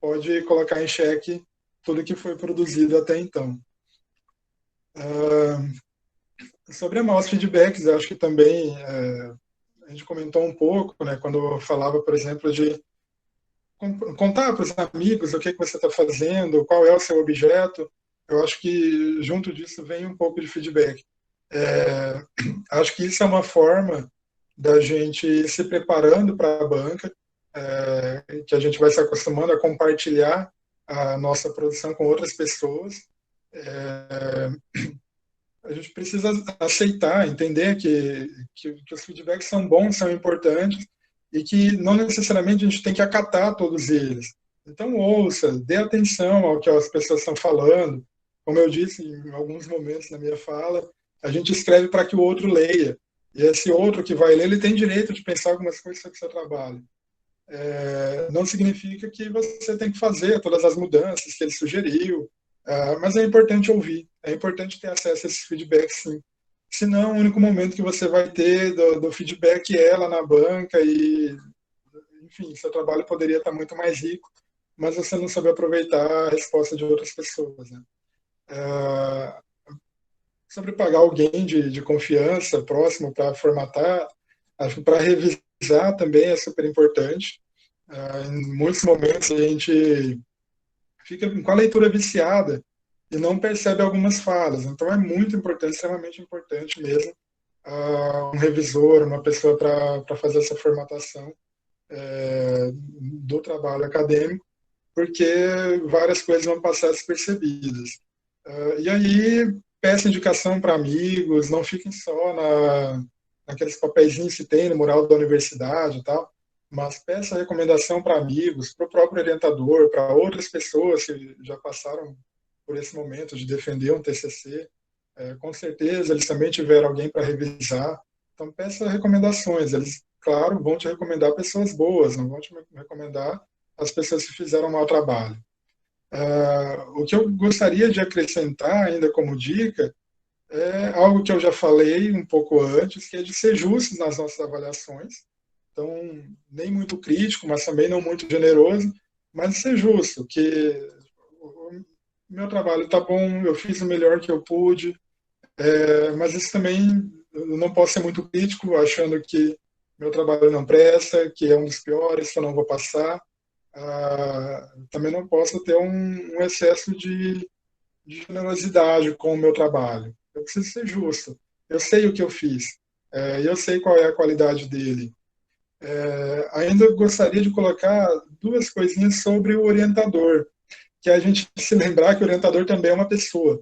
Speaker 2: pode colocar em xeque tudo que foi produzido até então. Sobre a maus feedbacks, eu acho que também a gente comentou um pouco, né, quando eu falava, por exemplo, de contar para os amigos o que você está fazendo, qual é o seu objeto. Eu acho que junto disso vem um pouco de feedback. É, Acho que isso é uma forma da gente ir se preparando para a banca, que a gente vai se acostumando a compartilhar a nossa produção com outras pessoas. É, a gente precisa aceitar, entender que os feedbacks são bons, são importantes, e que não necessariamente a gente tem que acatar todos eles. Então, ouça, dê atenção ao que as pessoas estão falando. Como eu disse em alguns momentos na minha fala, a gente escreve para que o outro leia. E esse outro que vai ler, ele tem direito de pensar algumas coisas sobre o seu trabalho. Não significa que você tem que fazer todas as mudanças que ele sugeriu, mas é importante ouvir, é importante ter acesso a esses feedbacks, sim. Senão, o único momento que você vai ter do feedback é lá na banca e, enfim, seu trabalho poderia estar muito mais rico, mas você não soube aproveitar a resposta de outras pessoas, né? Sobre pagar alguém de confiança próximo para formatar, acho que para revisar também é super importante. Em muitos momentos a gente fica com a leitura viciada e não percebe algumas falas. Então é muito importante, extremamente importante mesmo, um revisor, uma pessoa para fazer essa formatação do trabalho acadêmico, porque várias coisas vão passar despercebidas. E aí, peça indicação para amigos, não fiquem só naqueles papeizinhos que tem no mural da universidade e tal, mas peça recomendação para amigos, para o próprio orientador, para outras pessoas que já passaram por esse momento de defender um TCC. Com certeza, eles também tiveram alguém para revisar. Então, peça recomendações. Eles, claro, vão te recomendar pessoas boas, não vão te recomendar as pessoas que fizeram um mau trabalho. O que eu gostaria de acrescentar ainda como dica é algo que eu já falei um pouco antes, que é de ser justos nas nossas avaliações. Então, nem muito crítico, mas também não muito generoso, mas ser justo, que o meu trabalho está bom, eu fiz o melhor que eu pude, mas isso também, eu não posso ser muito crítico, achando que meu trabalho não presta, que é um dos piores, que eu não vou passar. Também não posso ter um excesso de generosidade com o meu trabalho. Eu preciso ser justo. Eu sei o que eu fiz, eu sei qual é a qualidade dele. Ainda gostaria de colocar duas coisinhas sobre o orientador, que é a gente se lembrar que o orientador também é uma pessoa.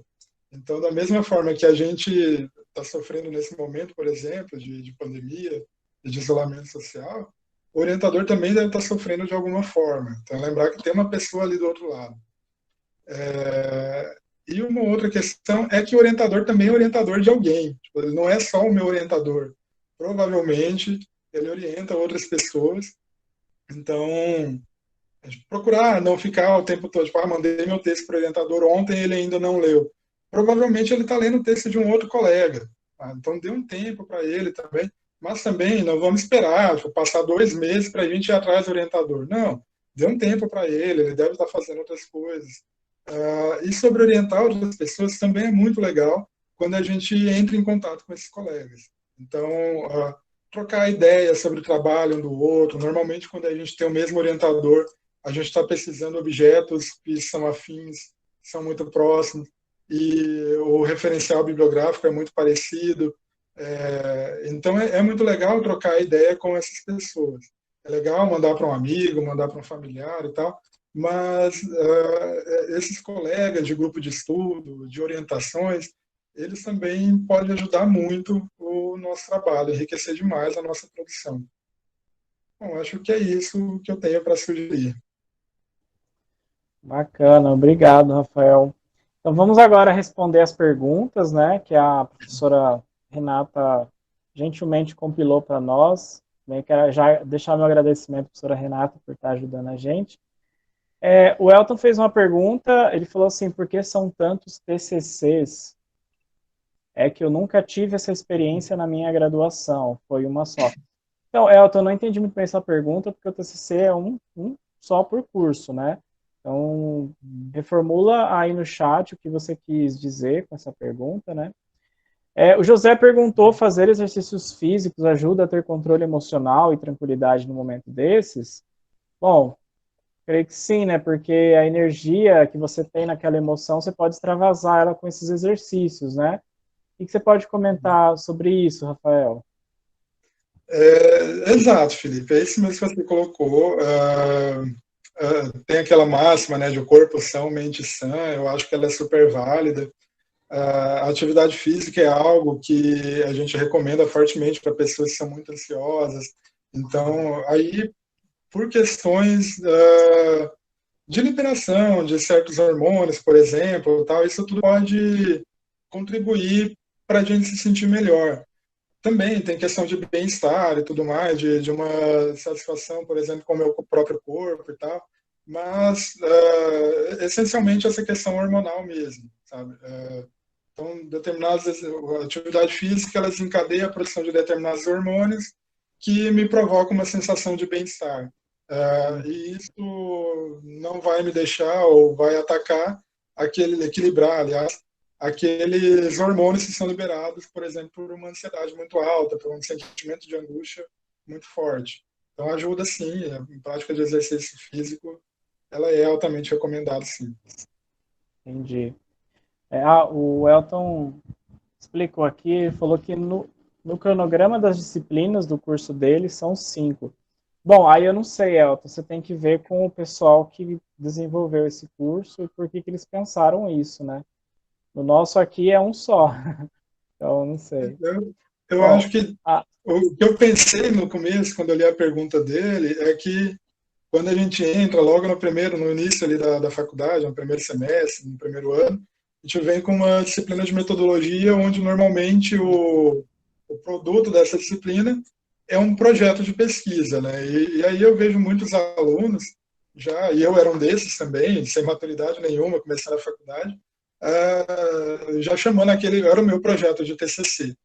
Speaker 2: Então, da mesma forma que a gente está sofrendo nesse momento, por exemplo, de pandemia, de isolamento social, o orientador também deve estar sofrendo de alguma forma. Então, lembrar que tem uma pessoa ali do outro lado. E uma outra questão é que o orientador também é orientador de alguém. Tipo, ele não é só o meu orientador. Provavelmente, ele orienta outras pessoas. Então, procurar não ficar o tempo todo, tipo, mandei meu texto para o orientador ontem, ele ainda não leu. Provavelmente ele está lendo o texto de um outro colega. Tá? Então, dê um tempo para ele também. Mas também não vamos esperar, tipo, passar 2 meses para a gente ir atrás do orientador. Não, dê um tempo para ele deve estar fazendo outras coisas. E sobre orientar outras pessoas também é muito legal quando a gente entra em contato com esses colegas. Então, trocar ideias sobre o trabalho um do outro. Normalmente, quando a gente tem o mesmo orientador, a gente está pesquisando objetos que são afins, são muito próximos, e o referencial bibliográfico é muito parecido. Então, é muito legal trocar ideia com essas pessoas. É legal mandar para um amigo, mandar para um familiar e tal, mas esses colegas de grupo de estudo, de orientações, eles também podem ajudar muito o nosso trabalho, enriquecer demais a nossa produção. Bom, acho que é isso que eu tenho para sugerir.
Speaker 1: Bacana, obrigado, Rafael. Então vamos agora responder as perguntas, né, que a professora Renata gentilmente compilou para nós. Também quero já deixar meu agradecimento à professora Renata por estar ajudando a gente. O Elton fez uma pergunta, ele falou assim, por que são tantos TCCs? É que eu nunca tive essa experiência na minha graduação, foi uma só. Então, Elton, eu não entendi muito bem essa pergunta, porque o TCC é um só por curso, né? Então, reformula aí no chat o que você quis dizer com essa pergunta, né? O José perguntou, fazer exercícios físicos ajuda a ter controle emocional e tranquilidade no momento desses? Bom, creio que sim, né? Porque a energia que você tem naquela emoção, você pode extravasar ela com esses exercícios, né? O que você pode comentar sobre isso, Rafael?
Speaker 2: Exato, Felipe, é isso mesmo que você colocou. Tem aquela máxima, né, de o corpo são, mente sã, eu acho que ela é super válida. A atividade física é algo que a gente recomenda fortemente para pessoas que são muito ansiosas. Então, aí, por questões de liberação de certos hormônios, por exemplo, tal, isso tudo pode contribuir para a gente se sentir melhor. Também tem questão de bem-estar e tudo mais, de uma satisfação, por exemplo, com o meu próprio corpo e tal, mas essencialmente essa questão hormonal mesmo, sabe? Então, determinadas atividade física, elas encadeiam a produção de determinados hormônios que me provocam uma sensação de bem-estar. E isso não vai me deixar ou vai atacar equilibrar, aliás, aqueles hormônios que são liberados, por exemplo, por uma ansiedade muito alta, por um sentimento de angústia muito forte. Então, ajuda sim, a prática de exercício físico, ela é altamente recomendada, sim.
Speaker 1: Entendi. O Elton explicou aqui, falou que no cronograma das disciplinas do curso dele são 5. Bom, aí eu não sei, Elton, você tem que ver com o pessoal que desenvolveu esse curso e por que eles pensaram isso, né? No nosso aqui é um só, então eu não sei.
Speaker 2: Eu
Speaker 1: Bom,
Speaker 2: acho que o que eu pensei no começo, quando eu li a pergunta dele, é que quando a gente entra logo no início ali da faculdade, no primeiro semestre, no primeiro ano, a gente vem com uma disciplina de metodologia onde normalmente o produto dessa disciplina é um projeto de pesquisa, né? E aí eu vejo muitos alunos já, e eu era um desses também, sem maturidade nenhuma, começando a faculdade, já chamando aquele, era o meu projeto de TCC.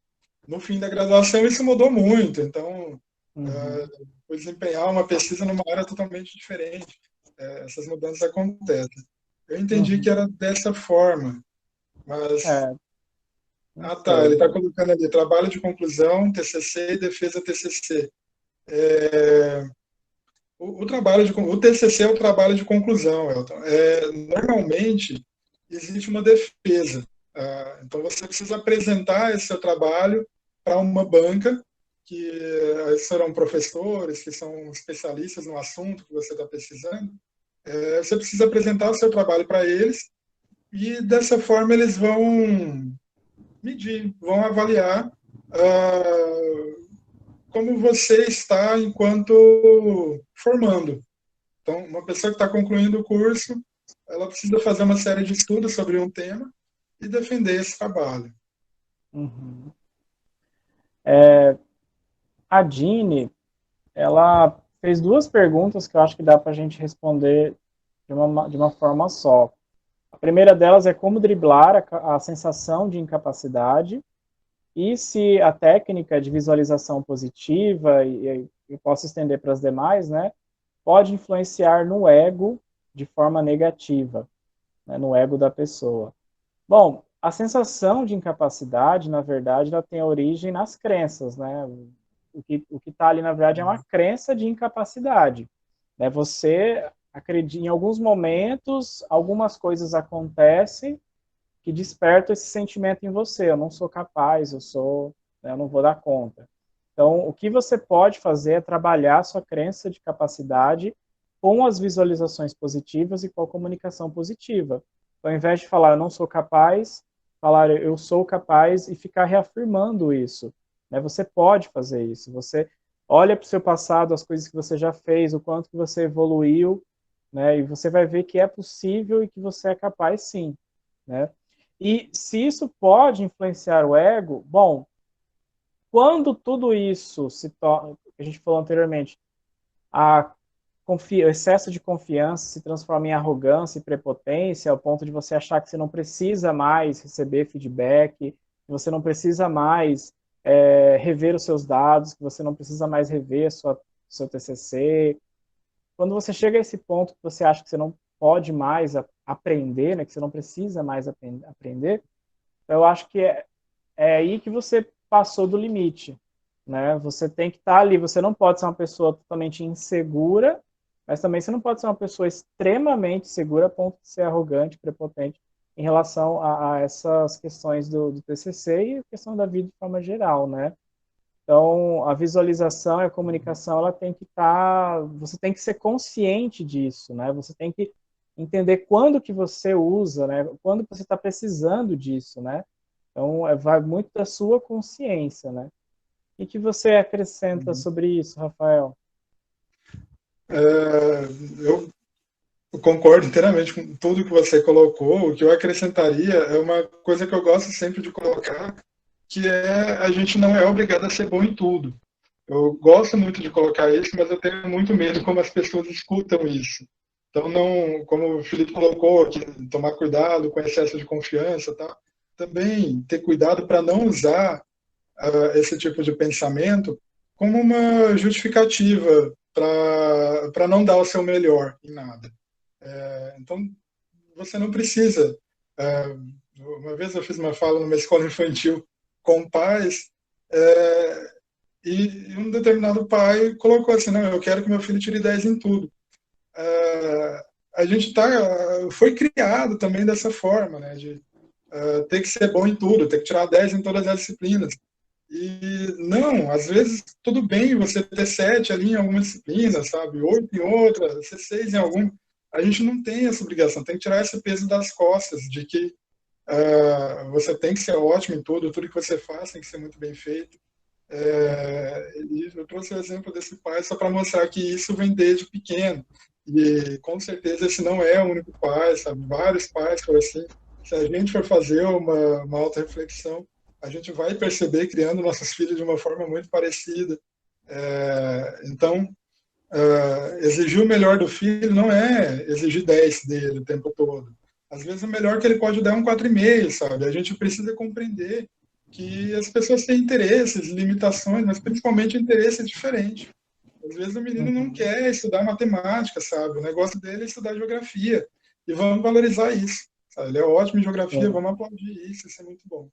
Speaker 2: No fim da graduação isso mudou muito, então vou desempenhar uma pesquisa numa área totalmente diferente. Essas mudanças acontecem. Eu entendi que era dessa forma, mas...
Speaker 1: É, não
Speaker 2: Ah, tá, ele
Speaker 1: sei.
Speaker 2: está colocando ali trabalho de conclusão, TCC e defesa TCC. O TCC é o trabalho de conclusão, Elton. Normalmente, existe uma defesa. Então, você precisa apresentar esse seu trabalho para uma banca, que serão professores, que são especialistas no assunto que você está pesquisando. Você precisa apresentar o seu trabalho para eles, e dessa forma eles vão medir, vão avaliar como você está enquanto formando. Então, uma pessoa que está concluindo o curso, ela precisa fazer uma série de estudos sobre um tema e defender esse trabalho.
Speaker 1: Uhum. A Dini, ela fez duas perguntas que eu acho que dá para a gente responder de uma forma só. A primeira delas é como driblar a sensação de incapacidade e se a técnica de visualização positiva, e posso estender para as demais, né, pode influenciar no ego de forma negativa, né, no ego da pessoa. Bom, a sensação de incapacidade, na verdade, ela tem origem nas crenças, né? O que está ali, na verdade, é uma crença de incapacidade. Né? Você acredita, em alguns momentos, algumas coisas acontecem que despertam esse sentimento em você. Eu não sou capaz, né, eu não vou dar conta. Então, o que você pode fazer é trabalhar a sua crença de capacidade com as visualizações positivas e com a comunicação positiva. Então, ao invés de falar eu não sou capaz, falar eu sou capaz e ficar reafirmando isso. Né? Você pode fazer isso. Você olha para o seu passado, as coisas que você já fez, o quanto que você evoluiu, né? E você vai ver que é possível e que você é capaz sim. Né? E se isso pode influenciar o ego, bom, quando tudo isso se torna, a gente falou anteriormente, o excesso de confiança se transforma em arrogância e prepotência, ao ponto de você achar que você não precisa mais receber feedback, que você não precisa mais rever os seus dados, que você não precisa mais rever seu TCC. Quando você chega a esse ponto que você acha que você não pode mais aprender, né, que você não precisa mais aprender, eu acho que é aí que você passou do limite, né? Você tem que estar ali, você não pode ser uma pessoa totalmente insegura, mas também você não pode ser uma pessoa extremamente segura a ponto de ser arrogante, prepotente em relação a essas questões do TCC e a questão da vida de forma geral, né? Então, a visualização e a comunicação, ela tem que estar, você tem que ser consciente disso, né? Você tem que entender quando que você usa, né? Quando você está precisando disso, né? Então, vai muito da sua consciência, né? E que você acrescenta sobre isso, Rafael?
Speaker 2: Eu concordo inteiramente com tudo que você colocou. O que eu acrescentaria é uma coisa que eu gosto sempre de colocar, que é a gente não é obrigado a ser bom em tudo. Eu gosto muito de colocar isso, mas eu tenho muito medo como as pessoas escutam isso. Então, não, como o Felipe colocou, que tomar cuidado com excesso de confiança, tá? Também ter cuidado para não usar esse tipo de pensamento como uma justificativa para não dar o seu melhor em nada. Então, você não precisa. Uma vez eu fiz uma fala numa escola infantil com pais, e um determinado pai colocou assim: não, eu quero que meu filho tire 10 em tudo. A gente foi criado também dessa forma, né, de ter que ser bom em tudo, ter que tirar 10 em todas as disciplinas. E não, às vezes tudo bem você ter 7 ali em alguma disciplina, sabe? 8 em outra, ser 6 em alguma. A gente não tem essa obrigação, tem que tirar esse peso das costas, de que você tem que ser ótimo em tudo que você faz tem que ser muito bem feito. E eu trouxe o exemplo desse pai só para mostrar que isso vem desde pequeno. E com certeza esse não é o único pai, sabe? Vários pais foram assim. Se a gente for fazer uma auto-reflexão, a gente vai perceber criando nossos filhos de uma forma muito parecida. Então, exigir o melhor do filho não é exigir 10 dele o tempo todo. Às vezes o melhor que ele pode dar é um 4,5, sabe? A gente precisa compreender que as pessoas têm interesses, limitações, mas principalmente interesses diferentes. Às vezes o menino não
Speaker 1: Uhum.
Speaker 2: quer estudar matemática, sabe? O negócio dele é estudar geografia. E vamos valorizar isso. Sabe? Ele é ótimo em geografia,
Speaker 1: Sim.
Speaker 2: vamos aplaudir isso é muito bom.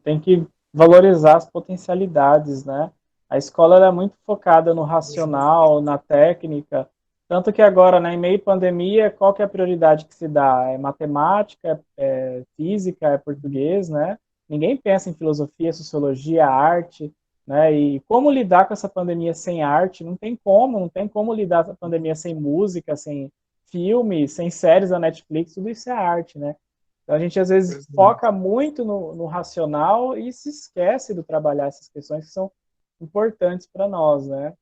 Speaker 1: Tem que valorizar as potencialidades, né? A escola ela é muito focada no racional, na técnica, tanto que agora, né, em meio à pandemia, qual que é a prioridade que se dá? É matemática, é física, é português, né? Ninguém pensa em filosofia, sociologia, arte, né? E como lidar com essa pandemia sem arte? Não tem como lidar com a pandemia sem música, sem filme, sem séries da Netflix, tudo isso é arte, né? Então a gente às vezes
Speaker 2: Pois é.
Speaker 1: foca muito no racional e se esquece de trabalhar essas questões que são importantes para nós, né?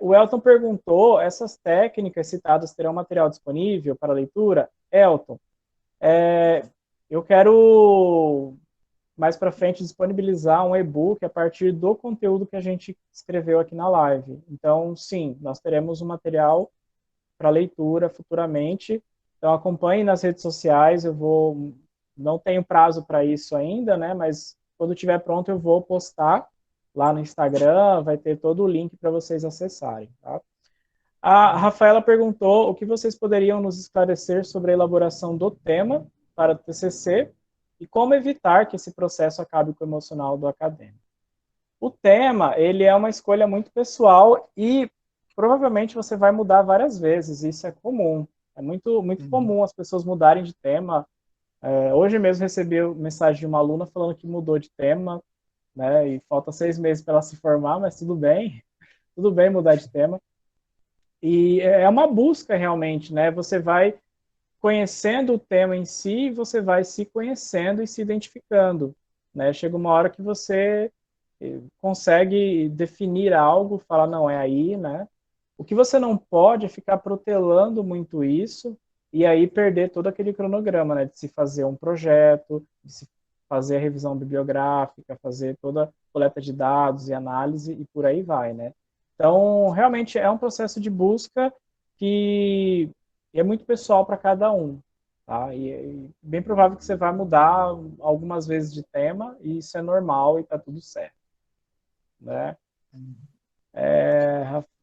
Speaker 1: O Elton perguntou, essas técnicas citadas terão material disponível para leitura? Elton, eu quero mais para frente disponibilizar um e-book a partir do conteúdo que a gente escreveu aqui na live. Então, sim, nós teremos um material para leitura futuramente. Então acompanhe nas redes sociais, não tenho prazo para isso ainda, né? Mas quando estiver pronto eu vou postar lá no Instagram, vai ter todo o link para vocês acessarem, tá? A Rafaela perguntou o que vocês poderiam nos esclarecer sobre a elaboração do tema para o TCC e como evitar que esse processo acabe com o emocional do acadêmico. O tema, ele é uma escolha muito pessoal e provavelmente você vai mudar várias vezes, isso é comum. É muito, muito
Speaker 2: Uhum.
Speaker 1: comum as pessoas mudarem de tema. Hoje mesmo recebi mensagem de uma aluna falando que mudou de tema, né, e falta 6 meses para ela se formar, mas tudo bem mudar de tema. E é uma busca realmente, né, você vai conhecendo o tema em si, você vai se conhecendo e se identificando, né? Chega uma hora que você consegue definir algo, falar, não, é aí, né? O que você não pode é ficar protelando muito isso e aí perder todo aquele cronograma, né? De se fazer um projeto, de se fazer a revisão bibliográfica, fazer toda a coleta de dados e análise e por aí vai, né? Então, realmente é um processo de busca que é muito pessoal para cada um, tá? E bem provável que você vai mudar algumas vezes de tema e isso é normal e está tudo certo, né?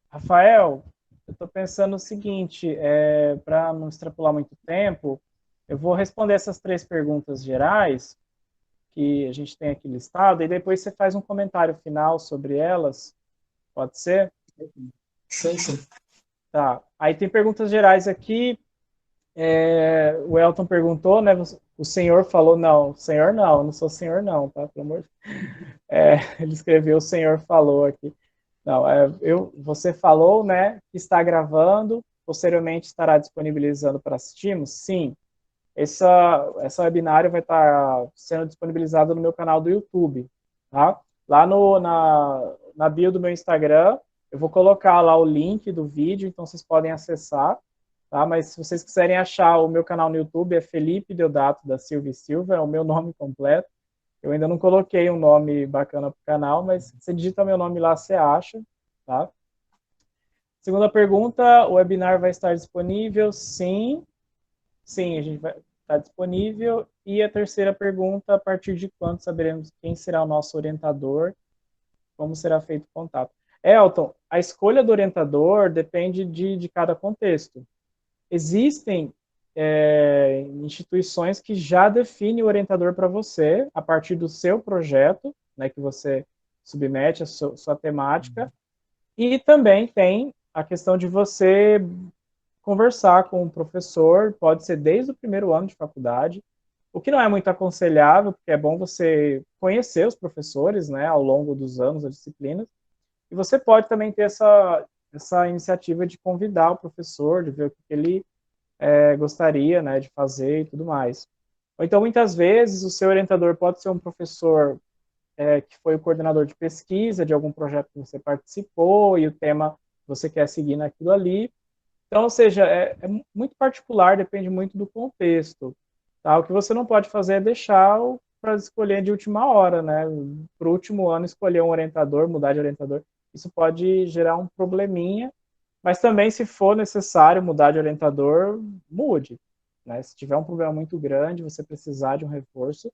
Speaker 1: Rafael, eu estou pensando o seguinte, para não extrapolar muito tempo, eu vou responder essas 3 perguntas gerais que a gente tem aqui listado e depois você faz um comentário final sobre elas, pode ser?
Speaker 2: Sim, sim.
Speaker 1: Tá. Aí tem perguntas gerais aqui. O Elton perguntou, né? O senhor falou, não, senhor não, eu não sou senhor não, tá? Pelo amor de Deus. Ele escreveu, o senhor falou aqui. Não, você falou, né, que está gravando, posteriormente estará disponibilizando para assistirmos? Sim. Essa webinário vai estar sendo disponibilizada no meu canal do YouTube, tá? Lá na bio do meu Instagram, eu vou colocar lá o link do vídeo, então vocês podem acessar, tá? Mas se vocês quiserem achar o meu canal no YouTube, é Felipe Deodato da Silva e Silva, é o meu nome completo. Eu ainda não coloquei um nome bacana para o canal, mas você digita meu nome lá, você acha, tá? Segunda pergunta, o webinar vai estar disponível? Sim. Sim, a gente vai estar disponível. E a terceira pergunta, a partir de quando saberemos quem será o nosso orientador? Como será feito o contato? Elton, a escolha do orientador depende de cada contexto. Existem instituições que já definem o orientador para você a partir do seu projeto, né, que você submete a sua temática, e também tem a questão de você conversar com o professor, pode ser desde o primeiro ano de faculdade, o que não é muito aconselhável, porque é bom você conhecer os professores, né, ao longo dos anos, as disciplinas, e você pode também ter essa iniciativa de convidar o professor, de ver o que ele gostaria, né, de fazer e tudo mais. Ou então, muitas vezes, o seu orientador pode ser um professor que foi o coordenador de pesquisa de algum projeto que você participou e o tema que você quer seguir naquilo ali. Então, ou seja, é muito particular, depende muito do contexto. Tá? O que você não pode fazer é deixar para escolher de última hora, né? Para o último ano, escolher um orientador, mudar de orientador. Isso pode gerar um probleminha, Mas também, se for necessário mudar de orientador, mude, né? Se tiver um problema muito grande, você precisar de um reforço,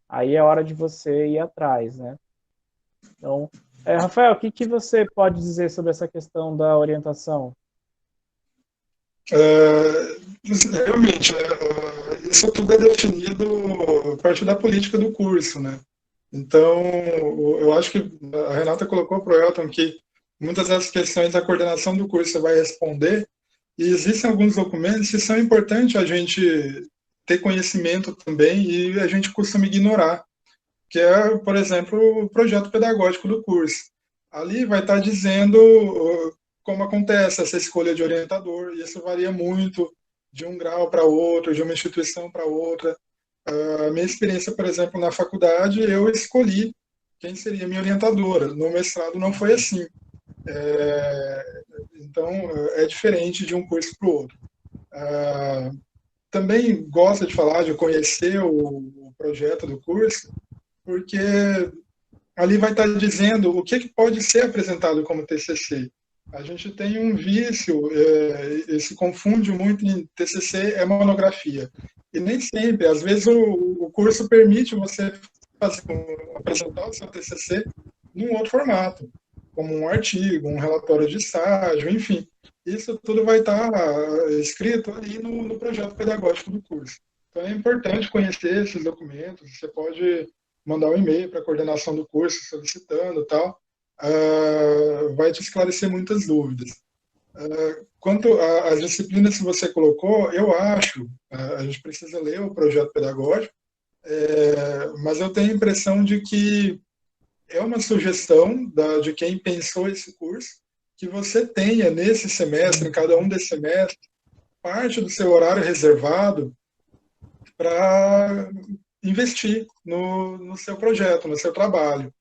Speaker 1: aí é hora de você ir atrás, né? Então, Rafael, o que você pode dizer sobre essa questão da orientação?
Speaker 2: Realmente, né, isso tudo é definido a partir da política do curso, né? Então, eu acho que a Renata colocou para o Elton que muitas dessas questões a coordenação do curso vai responder, e existem alguns documentos que são importantes a gente ter conhecimento também e a gente costuma ignorar, que é, por exemplo, o projeto pedagógico do curso. Ali vai estar dizendo como acontece essa escolha de orientador, e isso varia muito de um grau para outro, de uma instituição para outra. A minha experiência, por exemplo, na faculdade, eu escolhi quem seria minha orientadora. No mestrado não foi assim. Então, é diferente de um curso para o outro. Também gosto de falar, de conhecer o projeto do curso, porque ali vai estar dizendo o que pode ser apresentado como TCC. A gente tem um vício, se confunde muito em TCC é monografia. E nem sempre, às vezes o curso permite você apresentar o seu TCC num outro formato, como um artigo, um relatório de estágio, enfim. Isso tudo vai estar escrito ali no projeto pedagógico do curso. Então é importante conhecer esses documentos, você pode mandar um e-mail para a coordenação do curso solicitando tal, vai te esclarecer muitas dúvidas. Quanto às disciplinas que você colocou, eu acho, a gente precisa ler o projeto pedagógico, mas eu tenho a impressão de que é uma sugestão de quem pensou esse curso, que você tenha nesse semestre, em cada um desses semestres, parte do seu horário reservado para investir no seu projeto, no seu trabalho.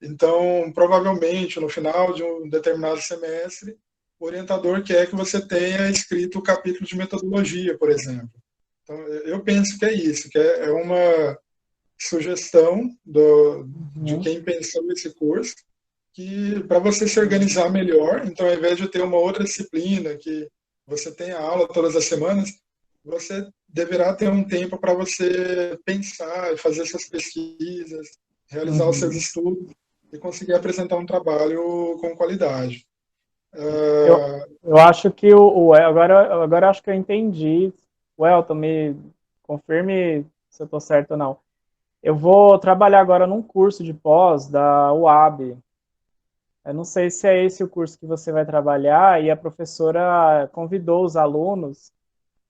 Speaker 2: Então, provavelmente, no final de um determinado semestre, o orientador quer que você tenha escrito o capítulo de metodologia, por exemplo. Então, eu penso que é isso, que é uma sugestão de quem pensou esse curso, que para você se organizar melhor, então, ao invés de ter uma outra disciplina que você tenha aula todas as semanas, você deverá ter um tempo para você pensar, fazer suas pesquisas, realizar os seus estudos e conseguir apresentar um trabalho com qualidade.
Speaker 1: Eu acho que agora acho que eu entendi. O Elton, me confirme se eu estou certo ou não. Eu vou trabalhar agora num curso de pós da UAB. Eu não sei se é esse o curso que você vai trabalhar, e a professora convidou os alunos,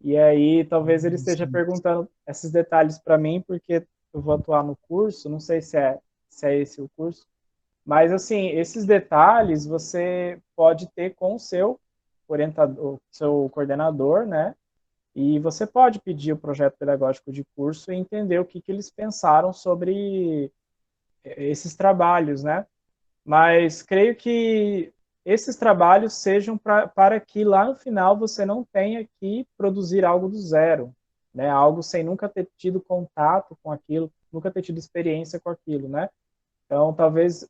Speaker 1: e aí talvez ele esteja perguntando esses detalhes para mim, porque eu vou atuar no curso, não sei se é esse o curso, mas assim, esses detalhes você pode ter com o seu orientador, seu coordenador, né? E você pode pedir o projeto pedagógico de curso e entender o que eles pensaram sobre esses trabalhos, né? Mas creio que esses trabalhos sejam para que lá no final você não tenha que produzir algo do zero, né? Algo sem nunca ter tido contato com aquilo, nunca ter tido experiência com aquilo, né? Então, talvez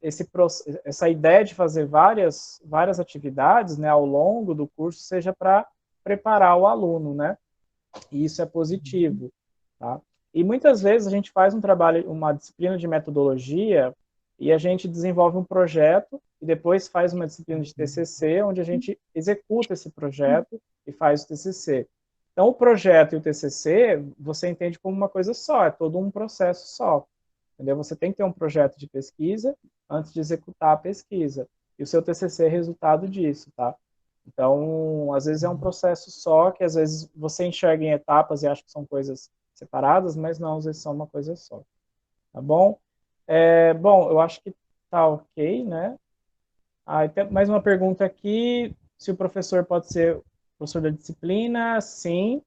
Speaker 1: essa ideia de fazer várias atividades, né, ao longo do curso seja para preparar o aluno, né? E isso é positivo, tá? E muitas vezes a gente faz um trabalho, uma disciplina de metodologia, e a gente desenvolve um projeto e depois faz uma disciplina de TCC, onde a gente executa esse projeto e faz o TCC. Então, o projeto e o TCC, você entende como uma coisa só, é todo um processo só. Entendeu? Você tem que ter um projeto de pesquisa antes de executar a pesquisa. E o seu TCC é resultado disso, tá? Então, às vezes é um processo só, que às vezes você enxerga em etapas e acha que são coisas separadas, mas não, às vezes são uma coisa só. Tá bom? Bom, eu acho que tá ok, né? Tem mais uma pergunta aqui. Se o professor pode ser professor da disciplina? Sim,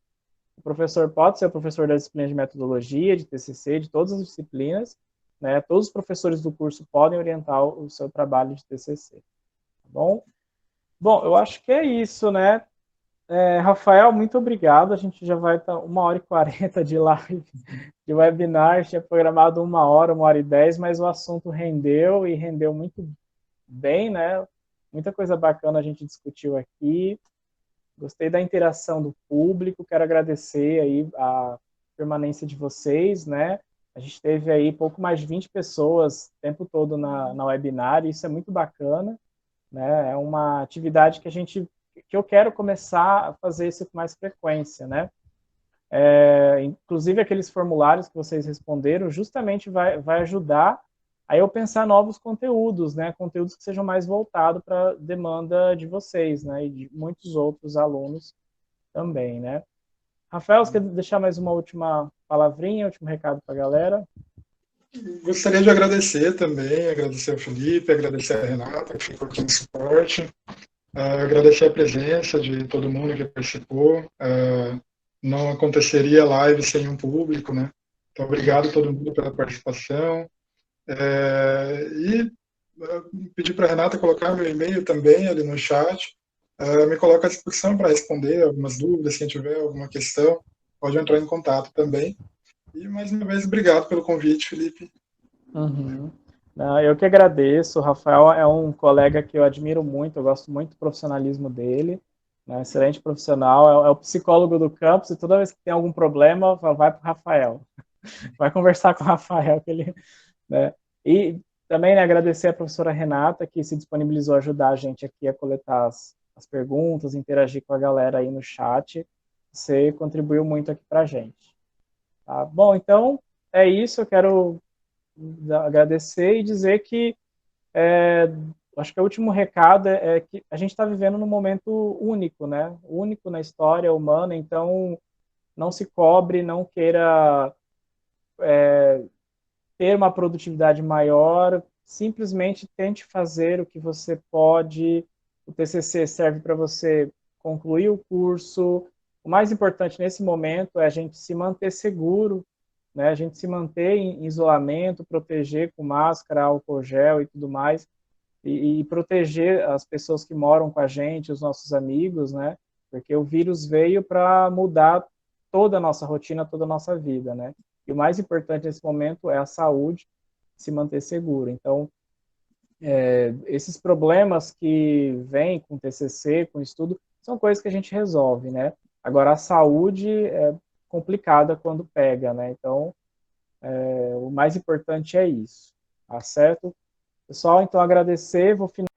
Speaker 1: o professor pode ser o professor da disciplina de metodologia, de TCC, de todas as disciplinas, né? Todos os professores do curso podem orientar o seu trabalho de TCC, tá bom? Bom, eu acho que é isso, né? Rafael, muito obrigado. A gente já vai estar 1h40 de live, de webinar. Tinha programado 1 hora, 1h10, mas o assunto rendeu e rendeu muito bem, né? Muita coisa bacana a gente discutiu aqui. Gostei da interação do público. Quero agradecer aí a permanência de vocês, né? A gente teve aí pouco mais de 20 pessoas o tempo todo na webinar, e isso é muito bacana, né? É uma atividade que eu quero começar a fazer isso com mais frequência, né? Inclusive aqueles formulários que vocês responderam, justamente vai ajudar a eu pensar novos conteúdos, né? Conteúdos que sejam mais voltados para a demanda de vocês, né? E de muitos outros alunos também, né? Rafael, você quer deixar mais uma última palavrinha, último recado para a galera?
Speaker 2: Gostaria de agradecer também, agradecer ao Felipe, agradecer a Renata, que ficou aqui no suporte, agradecer a presença de todo mundo que participou. Não aconteceria live sem um público, né? Então, obrigado a todo mundo pela participação. E pedir para a Renata colocar meu e-mail também ali no chat. Me coloco à disposição para responder algumas dúvidas, quem tiver alguma questão, pode entrar em contato também. E, mais uma vez, obrigado pelo convite, Felipe.
Speaker 1: Uhum. Não, eu que agradeço. O Rafael é um colega que eu admiro muito, eu gosto muito do profissionalismo dele, né? Excelente profissional, é o psicólogo do campus, e toda vez que tem algum problema, vai para o Rafael. Vai conversar com o Rafael, que ele, né? E também, né, agradecer a professora Renata, que se disponibilizou a ajudar a gente aqui a coletar as perguntas, interagir com a galera aí no chat. Você contribuiu muito aqui para a gente. Tá? Bom, então, é isso. Eu quero agradecer e dizer que acho que o último recado é que a gente está vivendo num momento único, né? Único na história humana, então não se cobre, não queira ter uma produtividade maior, simplesmente tente fazer o que você pode. O TCC serve para você concluir o curso. O mais importante nesse momento é a gente se manter seguro, né? A gente se manter em isolamento, proteger com máscara, álcool gel e tudo mais, e proteger as pessoas que moram com a gente, os nossos amigos, né? Porque o vírus veio para mudar toda a nossa rotina, toda a nossa vida, né? E o mais importante nesse momento é a saúde, se manter seguro. Então, esses problemas que vêm com TCC, com estudo, são coisas que a gente resolve, né? Agora, a saúde é complicada quando pega, né? Então, o mais importante é isso, tá certo? Pessoal, então agradecer, vou finalizar